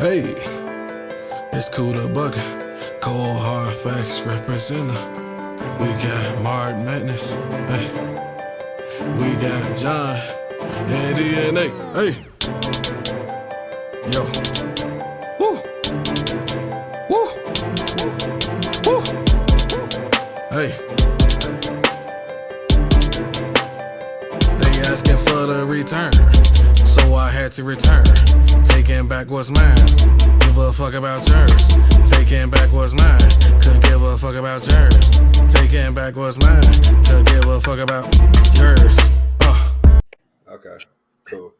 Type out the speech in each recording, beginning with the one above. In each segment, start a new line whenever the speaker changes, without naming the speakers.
Hey, it's cool to bucket. Cold hard facts representing. We got Mark Madness. Hey, we got John and DNA. Hey, yo, woo, woo, woo. Hey, they asking for the return, so I had to return. Taking back what's mine. Give a fuck about yours. Taking back what's mine. Could give a fuck about yours. Taking back what's mine. Could give a fuck about yours.
Okay, cool.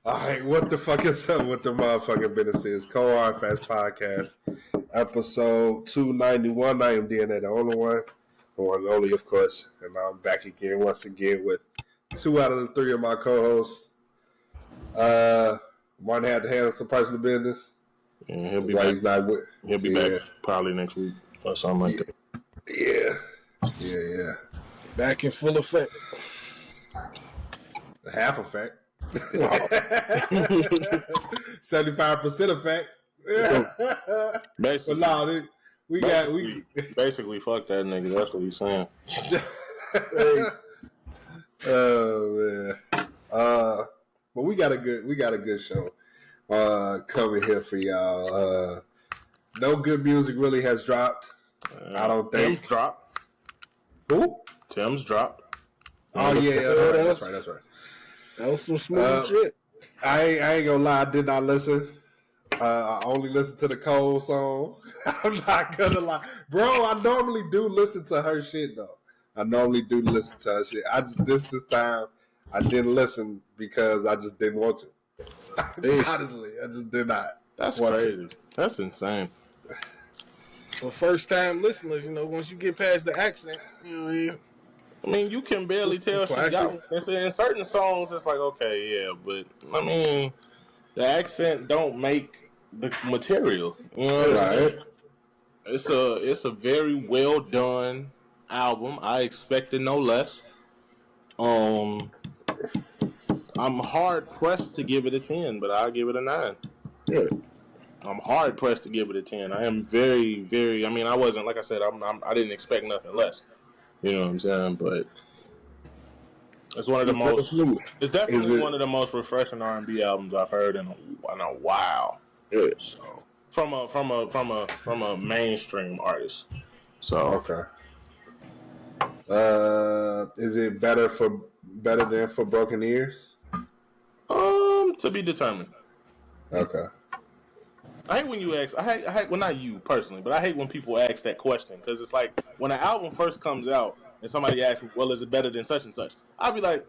All right, what the fuck is up with the motherfucking business is? Cold Hard Facts Podcast, episode 291. I am DNA, the only one and only, of course. And I'm back again, once again, with 2 out of the 3 of my co-hosts. Martin had to handle some personal business.
Yeah, he'll be back. He'll be back probably next week or something like
that. Yeah.
Back in full effect.
Half effect. 75% effect.
Basically,
but no, we
basically fuck that nigga. That's what he's saying.
Oh man. But we got a good show coming here for y'all. No good music really has dropped. I don't think.
Tim's dropped.
Who?
Tim's dropped.
Oh yeah, that's right.
That was some smooth shit.
I ain't gonna lie, I did not listen. I only listened to the Cole song. I'm not gonna lie, bro. I normally do listen to her shit though. This time I didn't listen because I just didn't want to. Honestly, I just did not.
That's crazy. That's insane.
For first time listeners, once you get past the accent,
I mean, you can barely tell shit. In certain songs, it's like, okay, yeah, but I mean, the accent don't make the material. You know what I'm saying? It's a very well done album. I expected no less. I'm hard pressed to give it a 10, but I'll give it a 9.
Yeah.
I'm hard pressed to give it a 10. I am very, very. I mean, I wasn't, like I said, I didn't expect nothing less. You know what I'm saying? But it's one of the most. It's definitely one of the most refreshing R&B albums I've heard in a while.
Yeah.
So from a mainstream artist. So
okay. Is it better than For Broken Ears?
To be determined.
Okay.
I hate when you ask. I hate. Well, not you personally, but I hate when people ask that question because it's like when an album first comes out and somebody asks me, "Well, is it better than such and such?" I'll be like,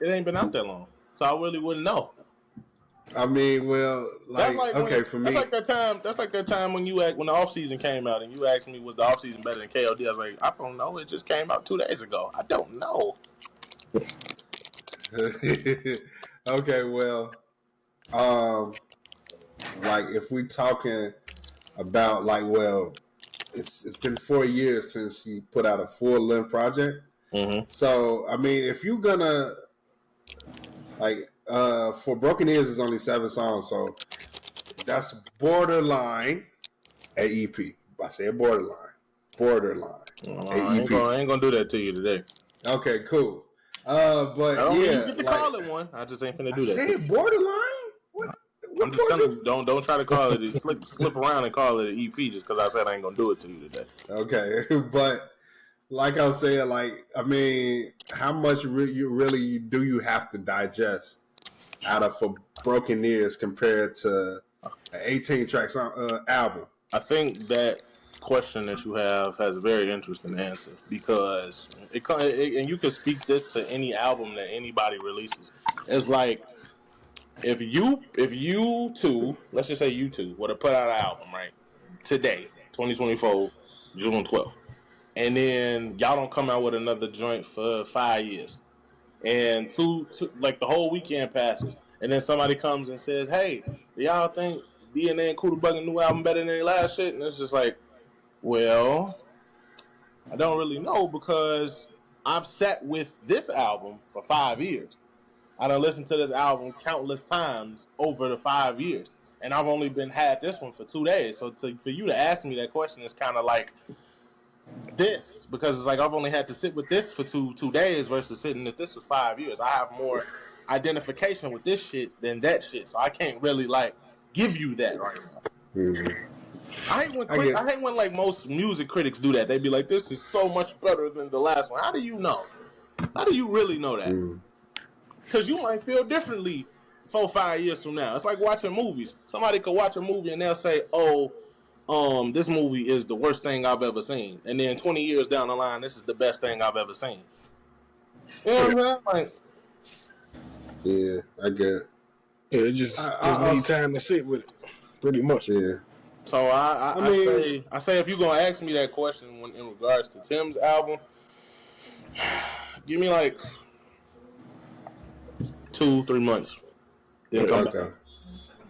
"It ain't been out that long, so I really wouldn't know."
I mean, well, for me,
that's like that time when when the off season came out and you asked me, "Was the off season better than KOD?" I was like, "I don't know. It just came out 2 days ago. I don't know."
Okay, well, if we talking about it's been 4 years since he put out a full-length project.
Mm-hmm.
So I mean, if you gonna For Broken Ears is only 7 songs, so that's borderline a EP. I say borderline.
I ain't gonna do that to you today.
Okay, cool. But
I don't even get to call it one. I just ain't finna do that.
Say borderline. What
I'm just telling you, don't try to call it. Slip around and call it an EP just because I said I ain't gonna do it to you today.
Okay, but like I was saying, I mean, how much do you have to digest out of For Broken Ears compared to an 18-track album?
I think that question that you have has a very interesting answer because and you can speak this to any album that anybody releases. It's like if you two, let's just say you two, were to put out an album right today, 2024, June 12th, and then y'all don't come out with another joint for 5 years, and two like the whole weekend passes, and then somebody comes and says, "Hey, do y'all think DNA and Kool Bug's new album better than their last shit?" And it's just like, well, I don't really know because I've sat with this album for 5 years. I done listened to this album countless times over the 5 years. and I've only had this one for 2 days. So for you to ask me that question is kind of like this, because it's like I've only had to sit with this for two days versus sitting with this for 5 years. I have more identification with this shit than that shit, so I can't really like give you that right now.
Mm-hmm.
I hate when like most music critics do that. They be like, "This is so much better than the last one." How do you know? How do you really know that? Because you might feel differently 4-5 years from now. It's like watching movies. Somebody could watch a movie and they'll say, "Oh, this movie is the worst thing I've ever seen," and then 20 years down the line, this is the best thing I've ever seen. You know what I'm saying? Like,
yeah, I get it.
Yeah, it just need time to sit with it, pretty much.
Yeah.
So I say if you're gonna ask me that question in regards to Tim's album, give me like 2-3 months. Then come back.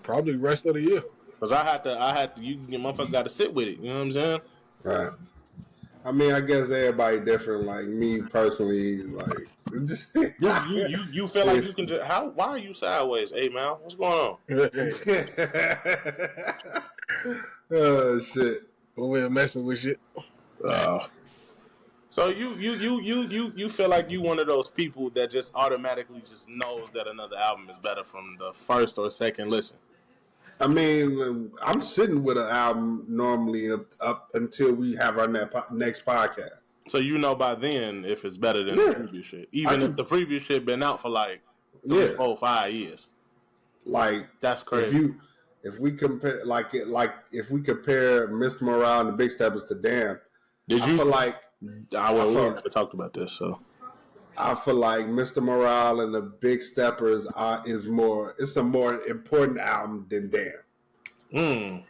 Probably the rest of the year.
Cause I had to. You motherfucker got to sit with it. You know what I'm saying?
Right. I mean, I guess everybody different. Like me personally, like
you feel like you can just why are you sideways? Hey man, what's going on?
Oh shit.
We're messing with shit.
So you feel like you one of those people that just automatically just knows that another album is better from the first or second listen?
I mean, I'm sitting with an album normally up until we have our next podcast.
So you know by then if it's better than the previous shit, even if the previous shit been out for like 3, 4, 5 years.
Like
that's crazy.
If we compare if we compare Mr. Morale and the Big Steppers to Damn, I feel like
we never talked about this, so
I feel like Mr. Morale and the Big Steppers it's a more important album than Damn.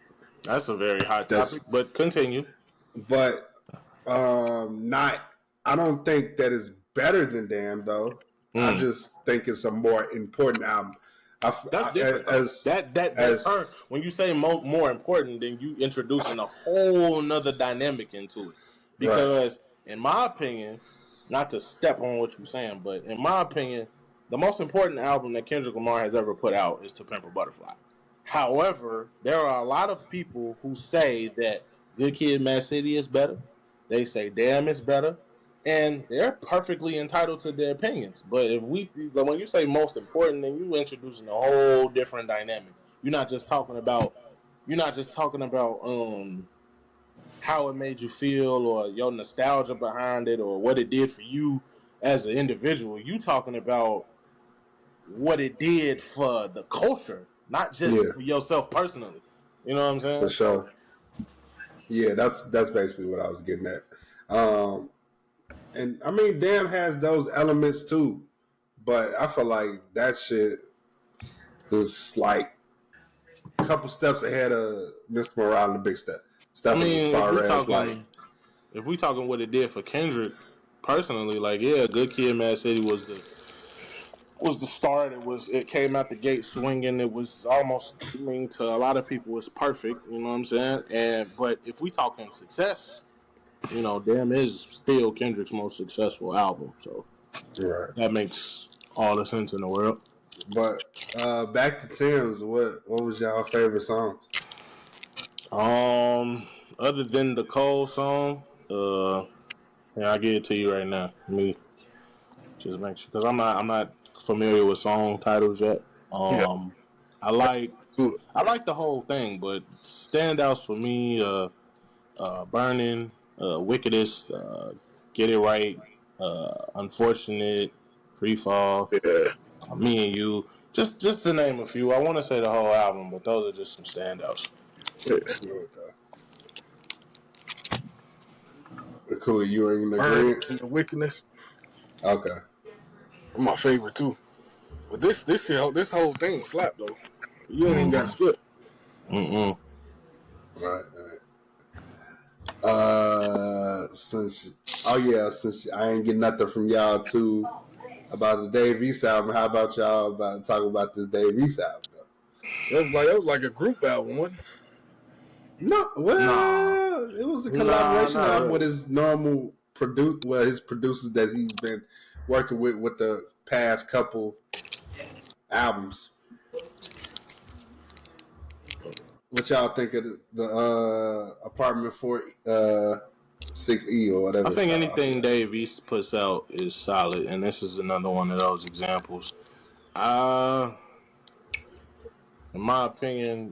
That's a very hot topic, but continue.
But I don't think that it's better than Damn though. I just think it's a more important album.
That's different. When you say more important, then you introducing a whole nother dynamic into it. Because in my opinion, not to step on what you're saying, but in my opinion, the most important album that Kendrick Lamar has ever put out is To Pimp a Butterfly. However, there are a lot of people who say that Good Kid, Mad City is better. They say Damn is better. And they're perfectly entitled to their opinions. But when you say most important, then you introducing a whole different dynamic. You're not just talking about how it made you feel or your nostalgia behind it or what it did for you as an individual. You talking about what it did for the culture, not just for yourself personally. You know what I'm saying?
For sure. Yeah, that's basically what I was getting at. And I mean, Damn has those elements too, but I feel like that shit is like a couple steps ahead of Mr. Morale and the Big Step.
I mean, if we talking what it did for Kendrick personally, like Good Kid, Mad City was the start. It came out the gate swinging. It was almost, to a lot of people, it's perfect. You know what I'm saying? But if we talking success, Damn is still Kendrick's most successful album. So that makes all the sense in the world.
But back to Tim's, what was y'all favorite songs?
Other than the Cole song, I'll give it to you right now. Let me just make sure, because I'm not familiar with song titles yet. I like the whole thing, but standouts for me, Burning, Wickedest, Get It Right, Unfortunate, Free Fall, Me and You, just to name a few. I want to say the whole album, but those are just some standouts.
Cool, you ain't in agreement?
The Wickedness.
Okay.
My favorite too. But this whole thing slapped though. You ain't even got to skip.
Right. Since I ain't getting nothing from y'all too about the Dave East album, how about y'all talk about this Dave East album though?
That was like a group album, wasn't it?
No, it was a collaboration album with his normal his producers that he's been working with the past couple albums. What y'all think of the apartment 6E or whatever?
I think
it's
anything Dave East puts out is solid, and this is another one of those examples. In my opinion,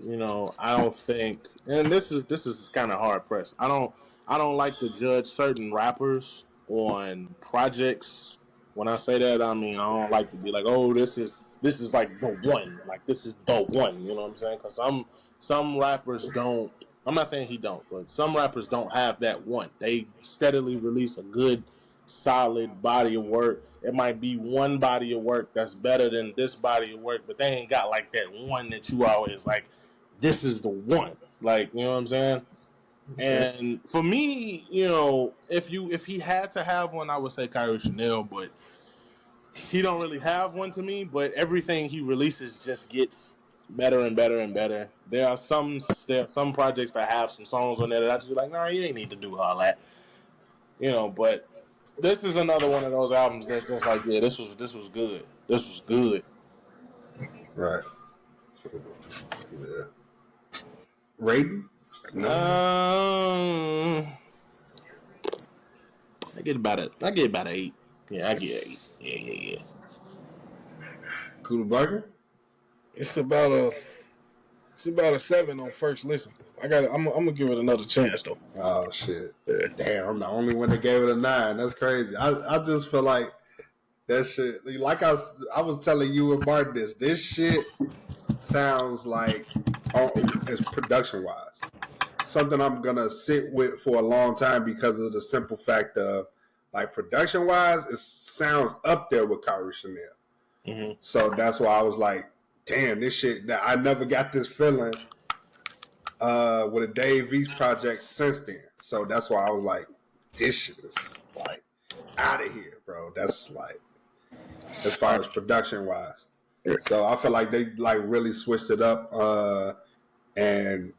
I don't think, and this is kind of hard pressed. I don't like to judge certain rappers on projects. When I say that, I mean I don't like to be like, oh, this is like the one, like this is the one. You know what I'm saying? Because some rappers don't. I'm not saying he don't, but some rappers don't have that one. They steadily release a good, solid body of work. It might be one body of work that's better than this body of work, but they ain't got like that one that you always like. This is the one, like you know what I'm saying. And for me, if he had to have one, I would say Kyrie Chanel, but he don't really have one to me. But everything he releases just gets better and better and better. There are some projects that have some songs on there that I just be like, nah, you ain't need to do all that, But this is another one of those albums that's just like, yeah, this was good. This was good.
Right. Yeah. Rating? No.
I get about an 8. Yeah, I get 8. Yeah.
Kuda Burger?
It's about a 7 on first listen. I'm gonna give it another chance though.
Oh shit! Damn, I'm the only one that gave it a 9. That's crazy. I just feel like that shit. Like I was telling you and Martin this shit sounds like, as production wise, something I'm gonna sit with for a long time because of the simple fact of, like, production wise, it sounds up there with Kyrie Chanel.
Mm-hmm.
So that's why I was like, damn, this shit. I never got this feeling with a Dave East project since then. So that's why I was like, this shit is like out of here, bro. That's like, as far as production wise. So I feel like they like really switched it up, and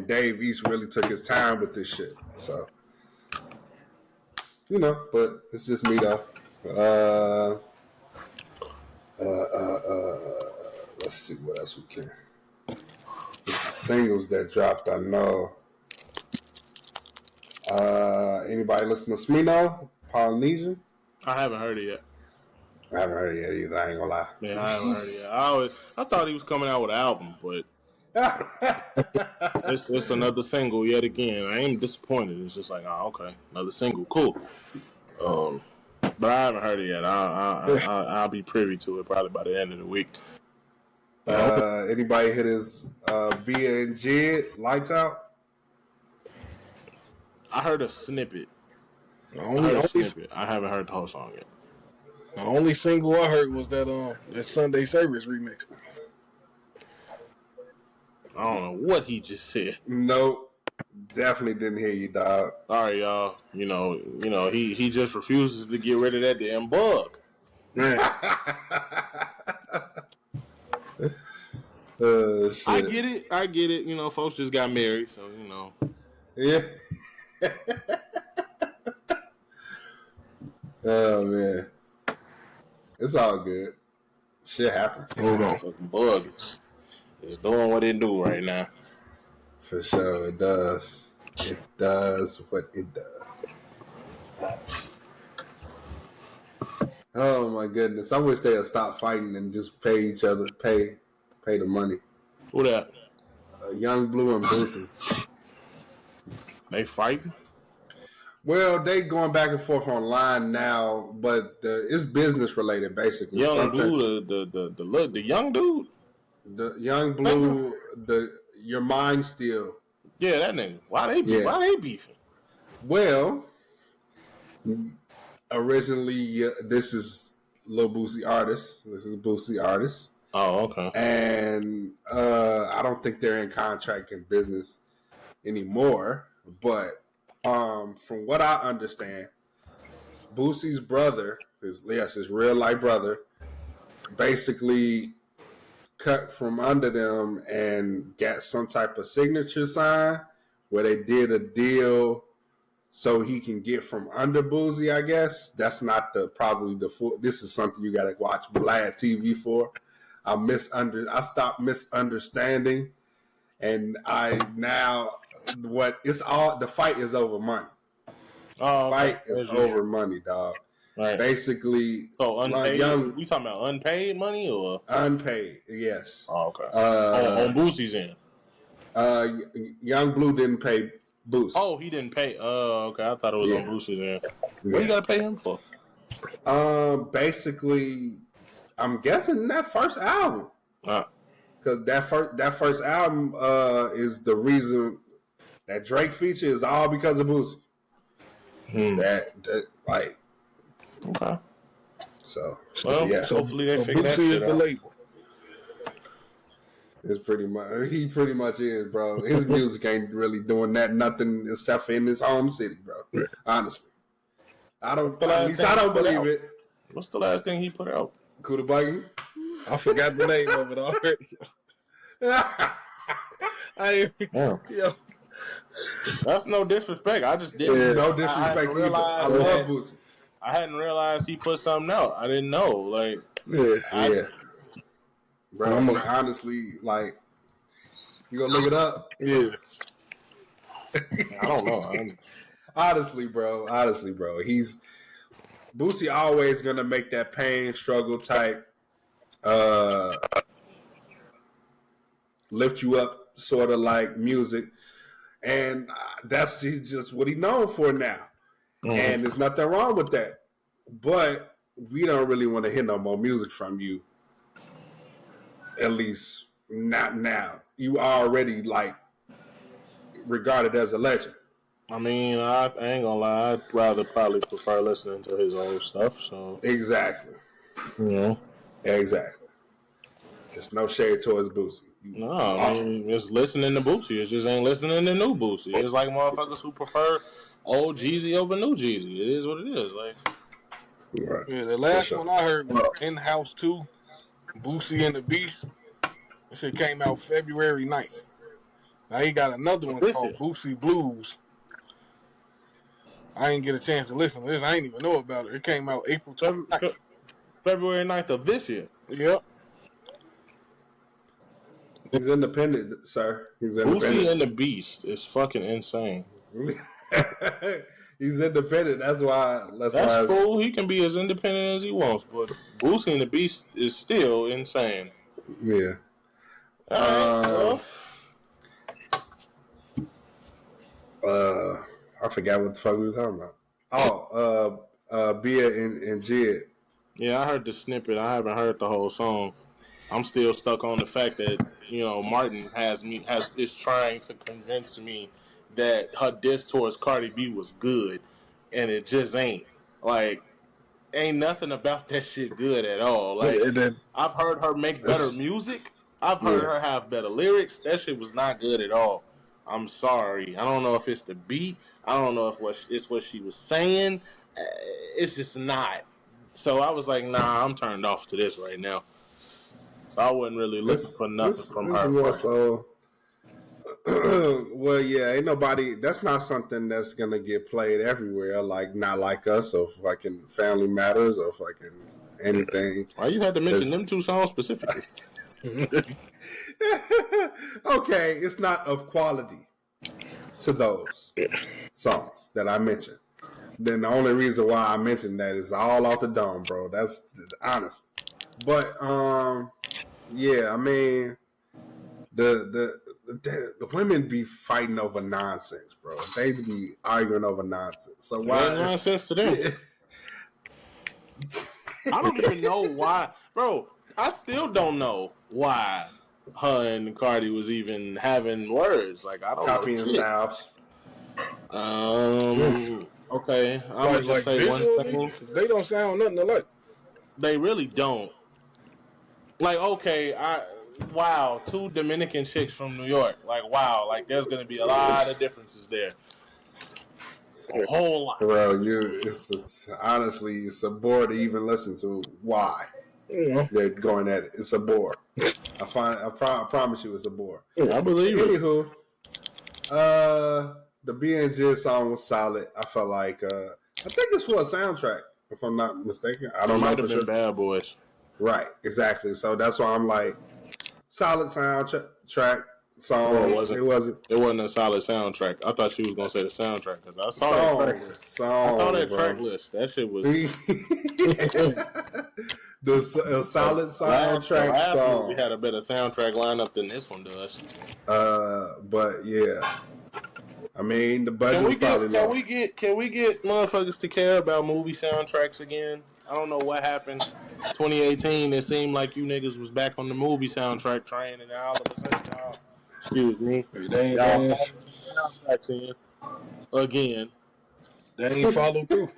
Dave East really took his time with this shit. So but it's just me though. Let's see what else we can. There's some singles that dropped. I know. Anybody listen to Smino? Polynesian?
I haven't heard it yet.
I haven't heard it yet either. I ain't gonna lie.
Yeah, I haven't heard it yet. I thought he was coming out with an album, but it's another single yet again. I ain't disappointed. It's just like, oh, okay, another single, cool. But I haven't heard it yet. I'll be privy to it probably by the end of the week.
Anybody hit his Bia and Jid Lights Out?
I heard a snippet. I haven't heard the whole song yet.
The only single I heard was that Sunday Service remix.
I don't know what he just said.
Nope. Definitely didn't hear you, dog.
Sorry, y'all. He just refuses to get rid of that damn bug.
Man.
Shit.
I get it. Folks just got married, so
Yeah. Oh man, it's all good. Shit happens.
Hold on.
Fucking bug is doing what it do right now.
For sure, it does. It does what it does. Oh my goodness! I wish they would stop fighting and just pay each other, pay the money.
Who that?
Young Blue and Boosie.
They fighting?
Well, they going back and forth online now, but it's business related basically.
Young Blue, the young dude.
The Young Blue, your mind still.
Yeah, that nigga. Why they beefing?
Well, originally this is Lil Boosie artist. This is Boosie artist.
Oh, okay.
And I don't think they're in contract in business anymore. But from what I understand, Boosie's brother, his real life brother, basically cut from under them and got some type of signature sign where they did a deal so he can get from under Boosie, I guess. That's not probably the full. This is something you got to watch Vlad TV for. I stopped misunderstanding, and the fight is over money.
Oh,
Fight is over money, dog.
Right.
Basically,
so unpaid. We talking about unpaid money or
unpaid? Yes.
Oh, okay. On Boosie's end.
Young Blue didn't pay Boosie.
Oh, he didn't pay. Okay. I thought it was on Boosie's end. What you gotta pay him for?
Basically, I'm guessing that first album. Because that first album is the reason that Drake feature is all because of Boosie. Like.
Okay.
So,
hopefully they figure that
Boosie
shit
is the
out.
label.
It's he pretty much is, bro. His music ain't really doing nothing except for in his home city, bro. Honestly. I don't believe it.
What's the last thing he put out?
Kuda Buggy?
I forgot the name of it already. Yo.
That's no disrespect. I just didn't.
Yeah, no disrespect either. I love Boosie.
I hadn't realized he put something out. I didn't know. Like,
yeah. Bro, honestly, like, you gonna look it up?
Yeah.
I don't know.
Honestly, bro. Boosie always gonna make that pain, struggle type, lift you up sort of like music. And that's just what he's known for now. And there's nothing wrong with that. But we don't really want to hear no more music from you. At least not now. You already like regarded as a legend.
I mean, I ain't gonna lie. I'd rather probably prefer listening to his old stuff. So
Exactly.
Yeah.
Exactly. There's no shade towards Boosie.
No, I mean, it's listening to Boosie. It just ain't listening to new Boosie. It's like motherfuckers who prefer old Jeezy over new Jeezy. It is what it is. Like,
Right.
Yeah, the last one I heard was In-House 2, Boosie and the Beast. That shit came out February 9th. Now he got another one called Boosie Blues. I didn't get a chance to listen to this. I didn't even know about it. It came out April 29th.
February 9th of this year.
Yep.
He's independent, sir. He's independent.
Boosie and the Beast is fucking insane.
He's independent. That's why.
That's cool. He can be as independent as he wants, but Boosie and the Beast is still insane.
Yeah.
All right,
I forgot what the fuck we were talking about. Bia and Jid.
Yeah, I heard the snippet. I haven't heard the whole song. I'm still stuck on the fact that Martin is trying to convince me that her diss towards Cardi B was good, and it just ain't. Like, ain't nothing about that shit good at all. Like, I've heard her make better music. I've heard her have better lyrics. That shit was not good at all. I'm sorry. I don't know if it's the beat. I don't know if it's what she was saying. It's just not. So I was like, nah, I'm turned off to this right now. So I wasn't really looking for nothing from her.
More so. Well, yeah, ain't nobody. That's not something that's gonna get played everywhere. Like not like us, or fucking Family Matters, or fucking anything.
Why you had to mention them two songs specifically?
Okay, it's not of quality to those songs that I mentioned. Then the only reason why I mentioned that is all off the dome, bro. That's honest. But yeah, I mean, the women be fighting over nonsense, bro. They be arguing over nonsense. So why
nonsense to them? I don't even know why, bro. I still don't know why her and Cardi was even having words. Like, I don't
copying
know.
styles.
Okay, I'm gonna just say one thing.
They don't sound nothing alike.
They really don't. Like, okay, wow, two Dominican chicks from New York. Like, wow, like there's gonna be a lot of differences there. A whole lot.
Bro, it's honestly, it's a bore to even listen to. Why? They're going at it. It's a bore. I promise you, it's a bore.
I believe it.
Anywho, the B&J song was solid. I felt like I think it's for a soundtrack, if I'm not mistaken. I don't know.
Might have been Bad Boys.
Right, exactly. So that's why I'm like, solid soundtrack song.
Well, it wasn't.
It wasn't
It wasn't a solid soundtrack. I thought she was gonna say the soundtrack because I saw
song,
that track list. I
song,
saw that
bro.
track list. That shit was
The solid soundtrack
last
song.
movie had a better soundtrack lineup than this one does.
But yeah, I mean the budget was probably low.
Can we get motherfuckers to care about movie soundtracks again? I don't know what happened. 2018, it seemed like you niggas was back on the movie soundtrack train, and all of a sudden, y'all, excuse me,
They
y'all
ain't,
soundtracks in again.
they ain't follow through.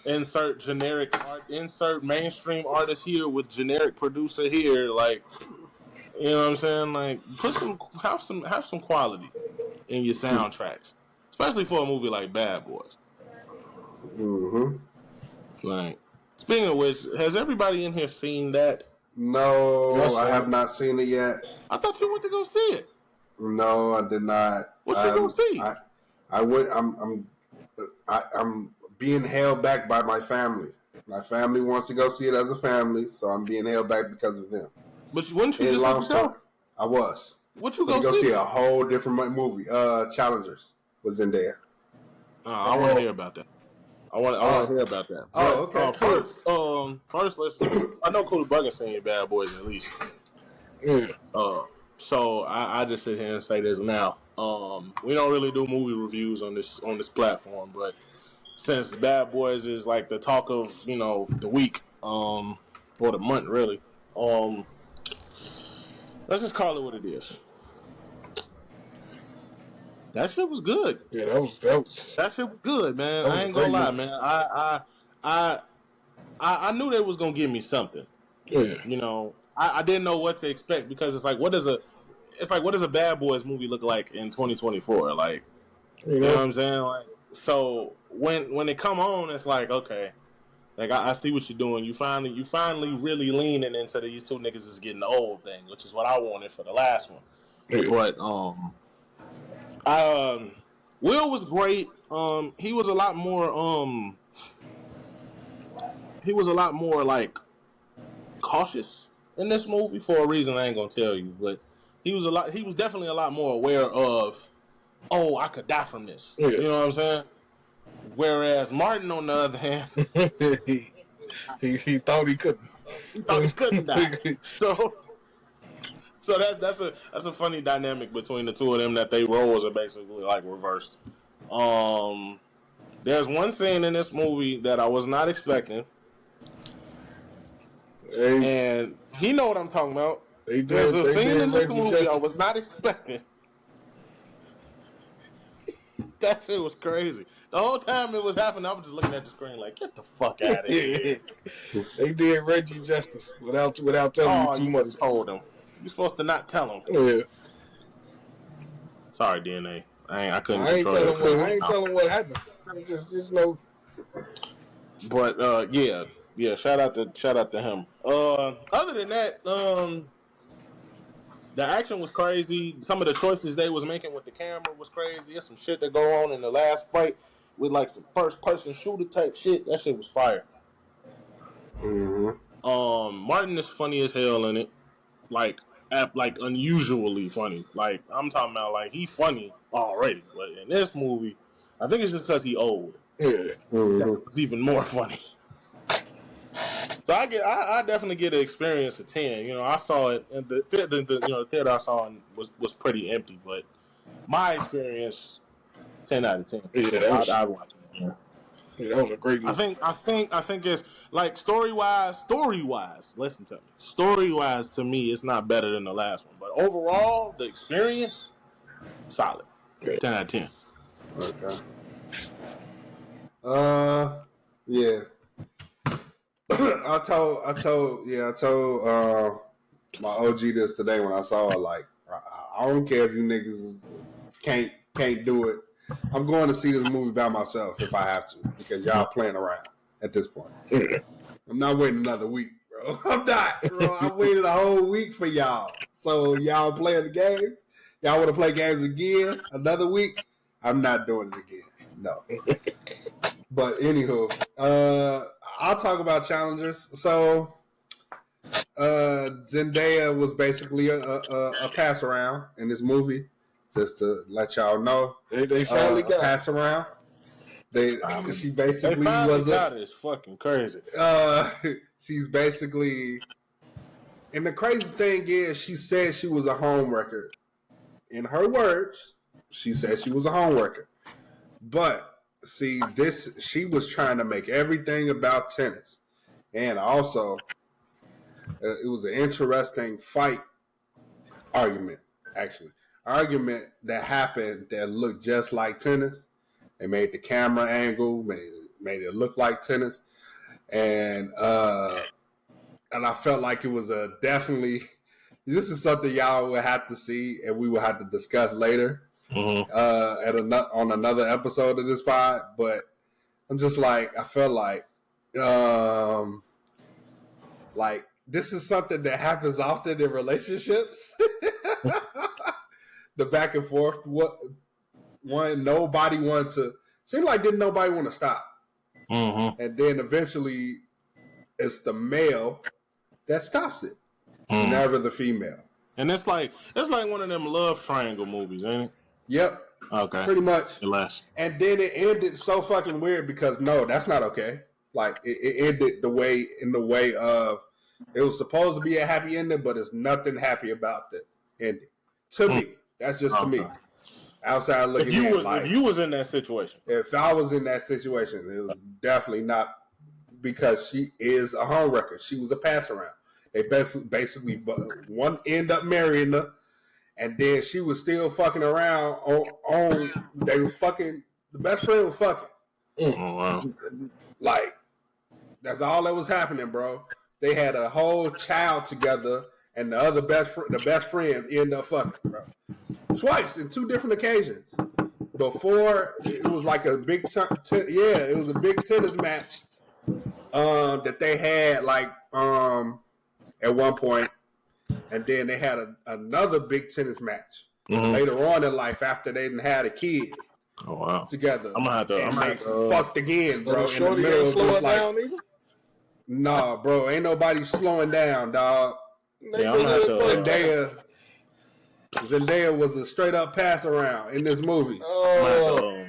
Insert generic art. Insert mainstream artist here with generic producer here. Like, you know what I'm saying? Like, have some quality in your soundtracks, especially for a movie like Bad Boys.
Mm-hmm.
Like, speaking of which, has everybody in here seen that?
No,
Yes,
I
sir.
have not seen it yet.
I thought you went to go see it.
No, I did not.
What you gonna see?
I went. I'm being held back by my family. My family wants to go see it as a family, so I'm being held back because of them.
But wouldn't you
And
just
long
have to go?
story, I was.
What you
But to
go
go see
see?
a whole different movie. Challengers was in there.
I want to hear about that. I want to hear about that.
Oh,
But,
okay, cool.
First, let's. I know Cooler Bugger seen Bad Boys at least.
Yeah.
So I just sit here and say this now. We don't really do movie reviews on this platform, but since Bad Boys is like the talk of the week, or the month really, let's just call it what it is. That shit was good.
Yeah, that was
That shit was good, man.
That was
I ain't gonna
great
lie,
movie.
man. I knew they was gonna give me something.
yeah.
I didn't know what to expect because it's like what does a Bad Boys movie look like in 2024? Like, you know what I'm saying? Like, so when it come on, it's like, okay, like I see what you're doing. You finally really leaning into these two niggas is getting old thing, which is what I wanted for the last one.
Yeah.
But Will was great. He was a lot more like cautious in this movie for a reason I ain't gonna tell you, but he was definitely a lot more aware of, oh, I could die from this.
Yeah.
You know what I'm saying? Whereas Martin, on the other hand,
he thought he couldn't.
he thought he couldn't die. So that's a funny dynamic between the two of them, that they roles are basically like reversed. There's one thing in this movie that I was not expecting, and he know what I'm talking about. There's a thing in this movie I was not expecting. That shit was crazy. The whole time it was happening, I was just looking at the screen like, get the fuck out of here.
They did Reggie justice without telling you too much.
Told him. You're supposed to not tell him.
Yeah.
Sorry, DNA. I couldn't
I ain't
control this.
telling what happened. Just no.
But yeah. Shout out to him. Other than that, the action was crazy. Some of the choices they was making with the camera was crazy. There's some shit that go on in the last fight with like some first person shooter type shit. That shit was fire.
Mm-hmm.
Martin is funny as hell in it, like unusually funny. Like I'm talking about, like he funny already, but in this movie, I think it's just because he old.
Yeah.
Mm-hmm.
It's even more funny. So I definitely get an experience of 10. I saw it, and the theater I saw in was pretty empty, but my experience 10 out of 10.
Yeah,
I'd watch it again.
Yeah, that was a great movie.
I think it's like story wise. Listen to me. Story wise, to me, it's not better than the last one, but overall, the experience solid. 10 out of 10.
Okay. Yeah. I told my OG this today when I saw it. Like, I don't care if you niggas can't do it. I'm going to see this movie by myself if I have to, because y'all playing around at this point. I'm not waiting another week, bro. I'm not, bro. I waited a whole week for y'all. So y'all playing the games? Y'all want to play games again? Another week? I'm not doing it again. No. But anywho, I'll talk about challengers. So Zendaya was basically a pass around in this movie. Just to let y'all know,
They finally got
pass around. She basically
They finally
was
got it. It's fucking crazy.
she's basically, and the crazy thing is, she said she was a homewrecker. In her words, she said she was a homewrecker. But see, she was trying to make everything about tennis, and also it was an interesting argument that happened that looked just like tennis. They made the camera angle, made it look like tennis, and I felt like it was a definitely. This is something y'all will have to see, and we will have to discuss later on another episode of this pod. But I'm just like, I felt like this is something that happens often in relationships. The back and forth. Nobody wanted to. Seemed like didn't nobody want to stop.
Mm-hmm.
And then eventually, it's the male that stops it. It's never the female.
And it's like one of them love triangle movies, ain't it?
Yep.
Okay.
Pretty much.
Less.
And then it ended so fucking weird because no, that's not okay. Like it ended in the way of it was supposed to be a happy ending, but there's nothing happy about the ending. To me, that's just to me. Outside looking
if you was in that situation.
If I was in that situation, it was definitely not because she is a homewrecker. She was a pass around. They basically one end up marrying her, and then she was still fucking around on they were fucking, the best friend was fucking.
Oh, wow.
Like, that's all that was happening, bro. They had a whole child together, and the best friend ended up fucking, bro. Twice in 2 different occasions. Before it was like a big it was a big tennis match that they had like at one point, and then they had another big tennis match later on in life after they didn't had a kid.
Oh wow!
Together,
I'm gonna have to
fucked again, bro.
So in the middle, slow it down, either?
Nah, bro, ain't nobody slowing down, dog.
Yeah, I'm gonna have to.
Zendaya was a straight up pass around in this movie.
I'm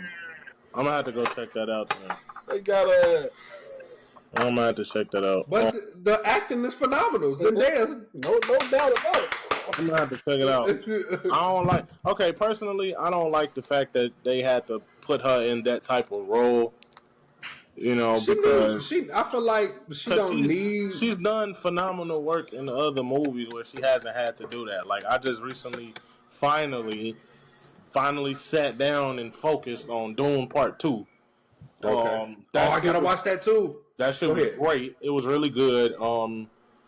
gonna have to go check that out. Man.
They got
I'm gonna have to check that out.
But the acting is phenomenal. Zendaya's
no doubt about it.
I'm gonna have to check it out. Personally, I don't like the fact that they had to put her in that type of role. You know, because
I feel like
she's done phenomenal work in the other movies where she hasn't had to do that. Like I just recently finally sat down and focused on Dune Part 2.
Okay. I gotta watch that too.
That shit was great. It was really good.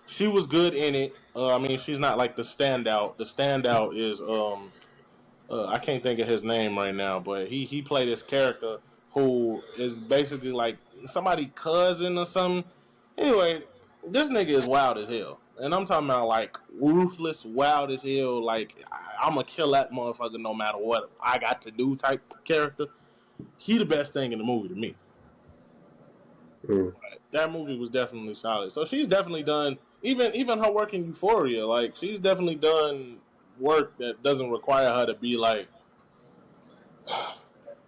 She was good in it. I mean, she's not like the standout. The standout is I can't think of his name right now, but he played this character who is basically like somebody cousin or something. Anyway, this nigga is wild as hell. And I'm talking about like ruthless, wild as hell. Like, I'm gonna kill that motherfucker no matter what I got to do type character. He the best thing in the movie to me. That movie was definitely solid. So she's definitely done, even her work in Euphoria, like she's definitely done work that doesn't require her to be like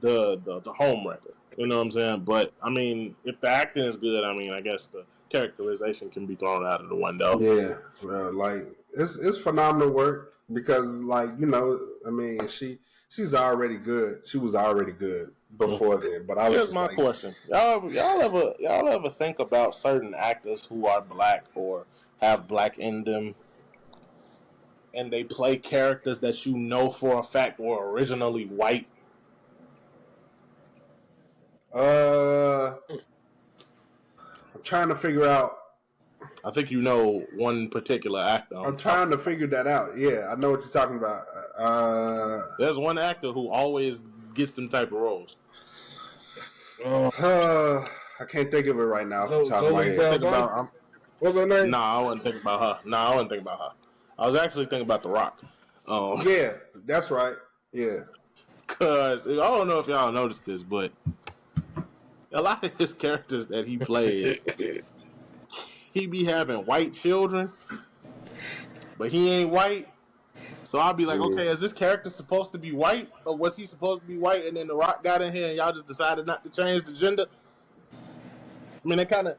the homewrecker. You know what I'm saying? But I mean, if the acting is good, I mean, I guess the characterization can be thrown out of the window.
Yeah, like it's phenomenal work because, like, you know, I mean, she's already good. She was already good before then. But
here's my question: y'all ever think about certain actors who are black or have black in them, and they play characters that you know for a fact were originally white?
I'm trying to figure out.
I think you know one particular actor.
I'm trying to figure that out. Yeah, I know what you're talking about.
There's one actor who always gets them type of roles.
I can't think of it right now.
What's her name?
Nah, I wasn't thinking about her. I was actually thinking about The Rock.
Yeah, that's right. Yeah.
Because I don't know if y'all noticed this, but a lot of his characters that he played, he be having white children, but he ain't white. So I'll be like, okay, is this character supposed to be white, or was he supposed to be white? And then The Rock got in here, and y'all just decided not to change the gender. I mean, they kind of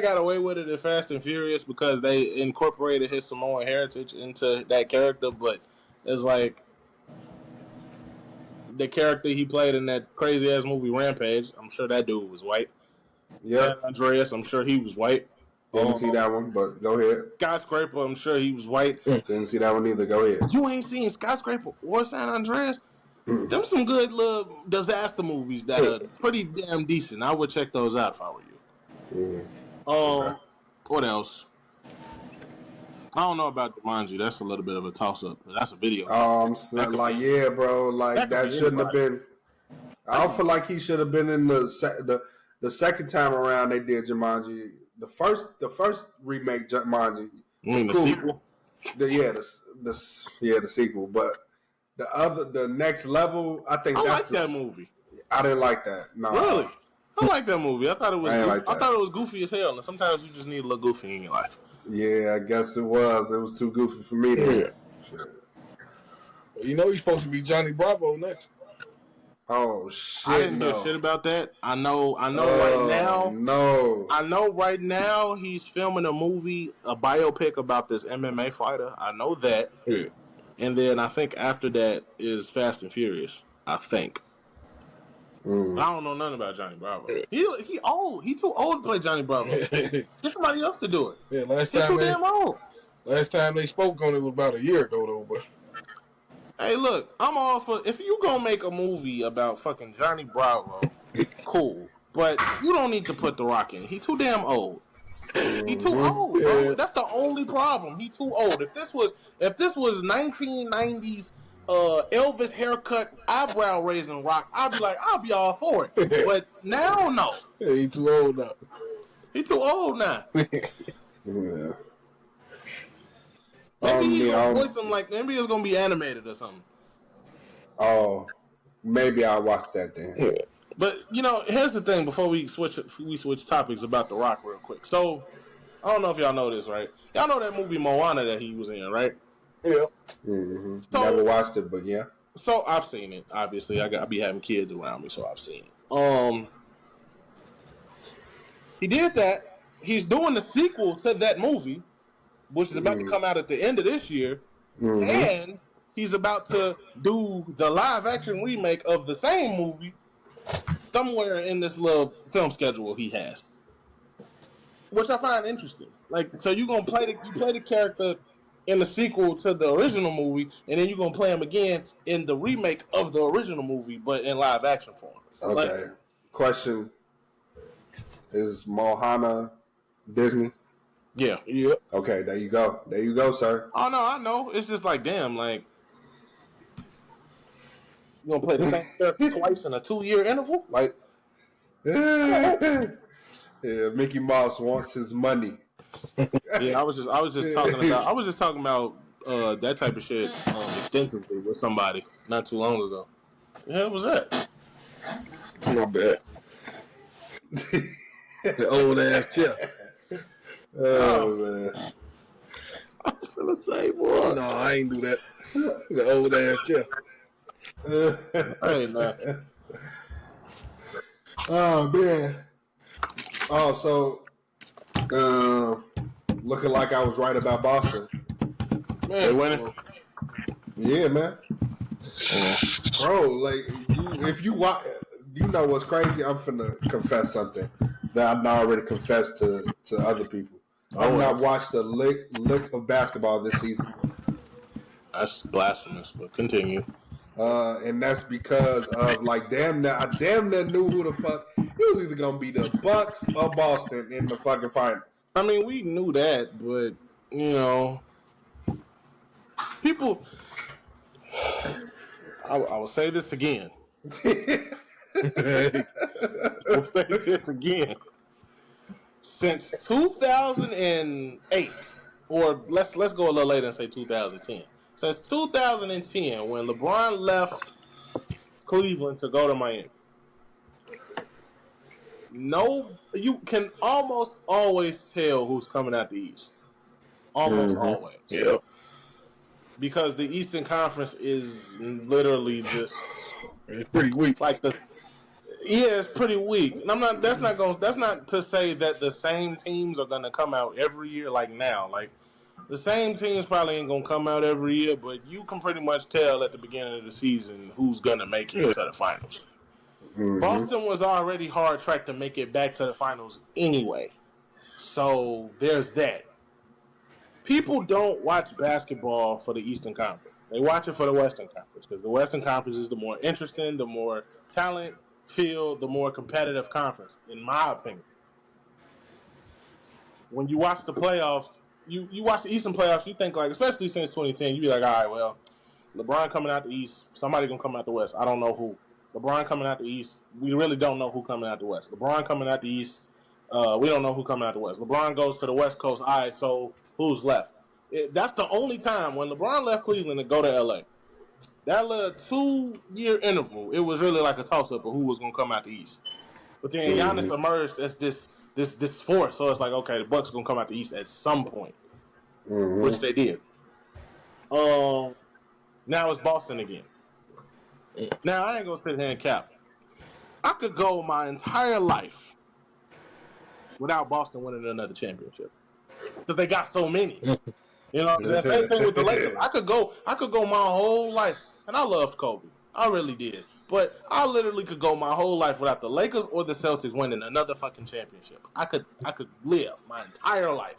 got away with it in Fast and Furious because they incorporated his Samoan heritage into that character. But it's like the character he played in that crazy ass movie Rampage. I'm sure that dude was white.
Yeah,
Andreas, I'm sure he was white.
Didn't see that one, but go ahead.
Skyscraper, I'm sure he was white.
Didn't see that one either. Go ahead.
You ain't seen Skyscraper or San Andreas? Them some good little disaster movies that are pretty damn decent. I would check those out if I were you.
Okay.
What else? I don't know about Jumanji. That's a little bit of a toss-up. That's a video.
Like, yeah, bro. Like, that shouldn't have been. I don't feel like he should have been in the second time around they did Jumanji. The first remake Jumanji.
You mean the sequel?
The sequel. But the next level, I think that's
that movie.
I didn't like that. No.
Really? I like that movie. I thought it was. I thought it was goofy as hell. And sometimes you just need a little goofy in your life.
Yeah, I guess it was. It was too goofy for me.
Yeah. You know he's supposed to be Johnny Bravo next.
Oh shit!
I didn't hear shit about that. I know right now.
No.
I know right now he's filming a movie, a biopic about this MMA fighter. I know that.
Yeah.
And then I think after that is Fast and Furious. I think. I don't know nothing about Johnny Bravo. He old. He too old to play Johnny Bravo. Get somebody else to do it.
Yeah,
He's too damn old.
Last time they spoke on it was about a year ago, though. But
hey, look, I'm all for if you gonna make a movie about fucking Johnny Bravo, cool. But you don't need to put The Rock in. He too damn old. He too old, bro.
Yeah.
That's the only problem. He too old. If this was 1990s Elvis haircut, eyebrow raising Rock, I'd be like, I'll be all for it. But now, no.
yeah, he too old now.
He too old now.
Yeah.
Maybe he's gonna voice him like maybe it's gonna be animated or something.
Oh, maybe I'll watch that then.
Yeah.
But you know, here's the thing. Before we switch topics about The Rock real quick. So I don't know if y'all know this, right? Y'all know that movie Moana that he was in, right?
Yeah.
Mm-hmm.
So-
Never watched it, but yeah.
So I've seen it. Obviously, I be having kids around me, so I've seen it. He did that. He's doing the sequel to that movie, which is about to come out at the end of this year, and he's about to do the live action remake of the same movie somewhere in this little film schedule he has, which I find interesting. Like, so you play the character in the sequel to the original movie, and then you're gonna play him again in the remake of the original movie, but in live action form.
Okay.
Like,
Question: is Moana Disney?
yeah.
Yeah.
Okay, there you go. There you go, sir.
Oh no, I know. It's just like, damn, like you gonna play the same character twice in a 2-year interval? Like,
Yeah, Mickey Mouse wants his money.
yeah, I was just talking about that type of shit extensively with somebody not too long ago. Yeah, what was that?
My bad. The old ass chair.
Oh man.
I was gonna say, boy.
No, I ain't do that. The old ass chair.
Hey man.
Oh man. Oh, so looking like I was right about Boston.
They winning?
Yeah, man. Bro, like if you watch, you know what's crazy? I'm finna confess something that I've not already confessed to other people. I've not watched a lick of basketball this season.
That's blasphemous, but continue.
And that's because of like I damn near knew who the fuck it was either gonna be the Bucks or Boston in the fucking finals.
I mean, we knew that, but you know, people. I will say this again. I'll say this again. Since 2008, or let's go a little later and say 2010. Since 2010, when LeBron left Cleveland to go to Miami, you can almost always tell who's coming out the East. Almost always.
Yeah.
Because the Eastern Conference is literally just
It's pretty weak.
like it's pretty weak. And that's not to say that the same teams are gonna come out every year like now. Like the same teams probably ain't gonna come out every year, but you can pretty much tell at the beginning of the season who's gonna make it to the finals. Boston was already hard tracked to make it back to the finals anyway. So there's that. People don't watch basketball for the Eastern Conference. They watch it for the Western Conference because the Western Conference is the more interesting, the more talent filled, the more competitive conference, in my opinion. When you watch the playoffs, you watch the Eastern playoffs, you think like, especially since 2010, you be like, all right, well, LeBron coming out the East, somebody gonna come out the West. I don't know who. LeBron coming out the East, we really don't know who coming out the West. LeBron coming out the East, we don't know who coming out the West. LeBron goes to the West Coast, all right, so who's left? That's the only time when LeBron left Cleveland to go to LA. That little 2-year interval, it was really like a toss-up of who was going to come out the East. But then Giannis emerged as this force, so it's like, okay, the Bucks going to come out the East at some point, which they did. Now it's Boston again. Now, I ain't going to sit here and cap. I could go my entire life without Boston winning another championship because they got so many. You know what I'm saying? Same thing with the Lakers. I could go my whole life, and I loved Kobe. I really did. But I literally could go my whole life without the Lakers or the Celtics winning another fucking championship. I could live my entire life.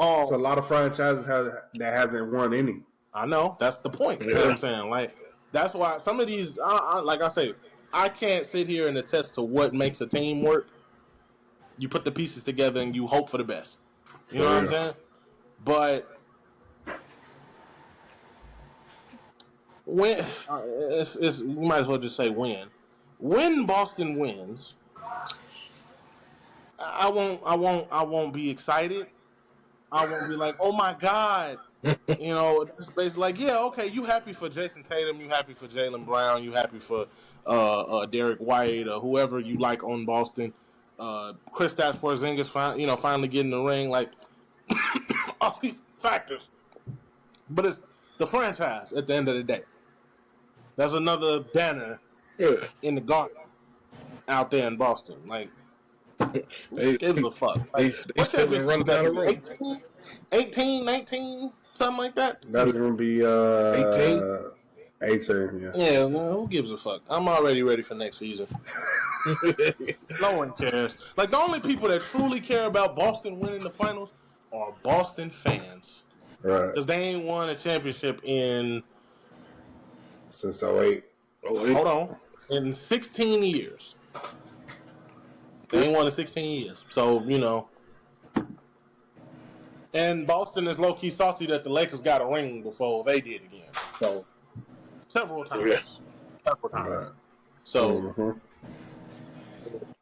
So a lot of franchises that hasn't won any.
I know. That's the point. You know what I'm saying? Like, that's why some of these, like I say, I can't sit here and attest to what makes a team work. You put the pieces together and you hope for the best. You know what I'm saying? But when you might as well just say when. When Boston wins, I won't be excited. I won't be like, oh my God. You know, it's basically like, yeah, okay, you happy for Jason Tatum, you happy for Jaylen Brown, you happy for Derek White or whoever you like on Boston. Kristaps Porzingis finally getting the ring, like all these factors. But it's the franchise at the end of the day. That's another banner in the garden out there in Boston. Like, who gives a fuck? Like,
they still been running down the road.
18, 19, something like that?
That's going to be 18, yeah.
Yeah, well, who gives a fuck? I'm already ready for next season. No one cares. Like, the only people that truly care about Boston winning the finals are Boston fans.
Right.
Because they ain't won a championship
since 08.
Hold on. In 16 years. They ain't won in 16 years. So, you know. And Boston is low-key salty that the Lakers got a ring before they did again. So, several times. Several times.
Right.
So.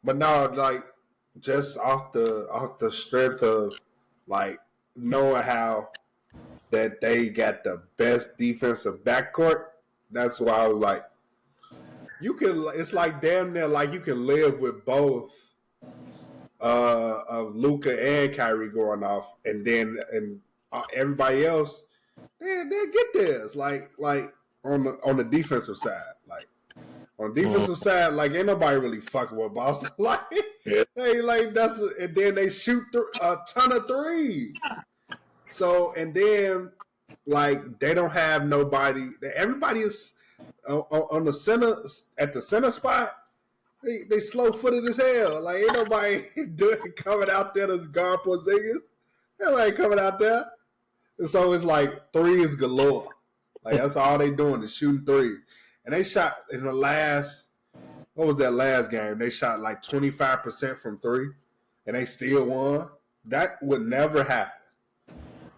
But no, like, just off the strength of, like, knowing how that they got the best defensive backcourt, that's why I was like, it's like damn near like you can live with both of Luka and Kyrie going off, and everybody else, they get theirs. Like on the defensive side, like on the defensive side, like ain't nobody really fucking with Boston. Like, hey, like and then they shoot a ton of threes. So and then like they don't have nobody. Everybody is on the center at the center spot. They slow footed as hell. Like ain't nobody coming out there to guard Porzingis. Nobody coming out there. And so it's like threes galore. Like that's all they doing is shooting threes. And they shot in the last, what was that last game? They shot like 25% from three, and they still won. That would never happen.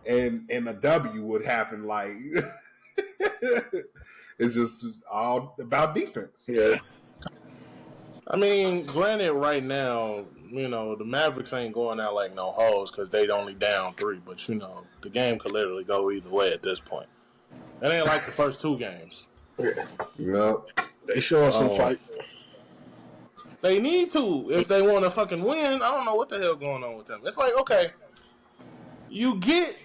And a W would happen. Like it's just all about defense.
Yeah.
I mean, granted, right now, you know, the Mavericks ain't going out like no hoes because they only down 3. But, you know, the game could literally go either way at this point. It ain't like the first 2 games.
Yeah.
They showing some fight.
They need to if they want to fucking win. I don't know what the hell going on with them. It's like, okay, you get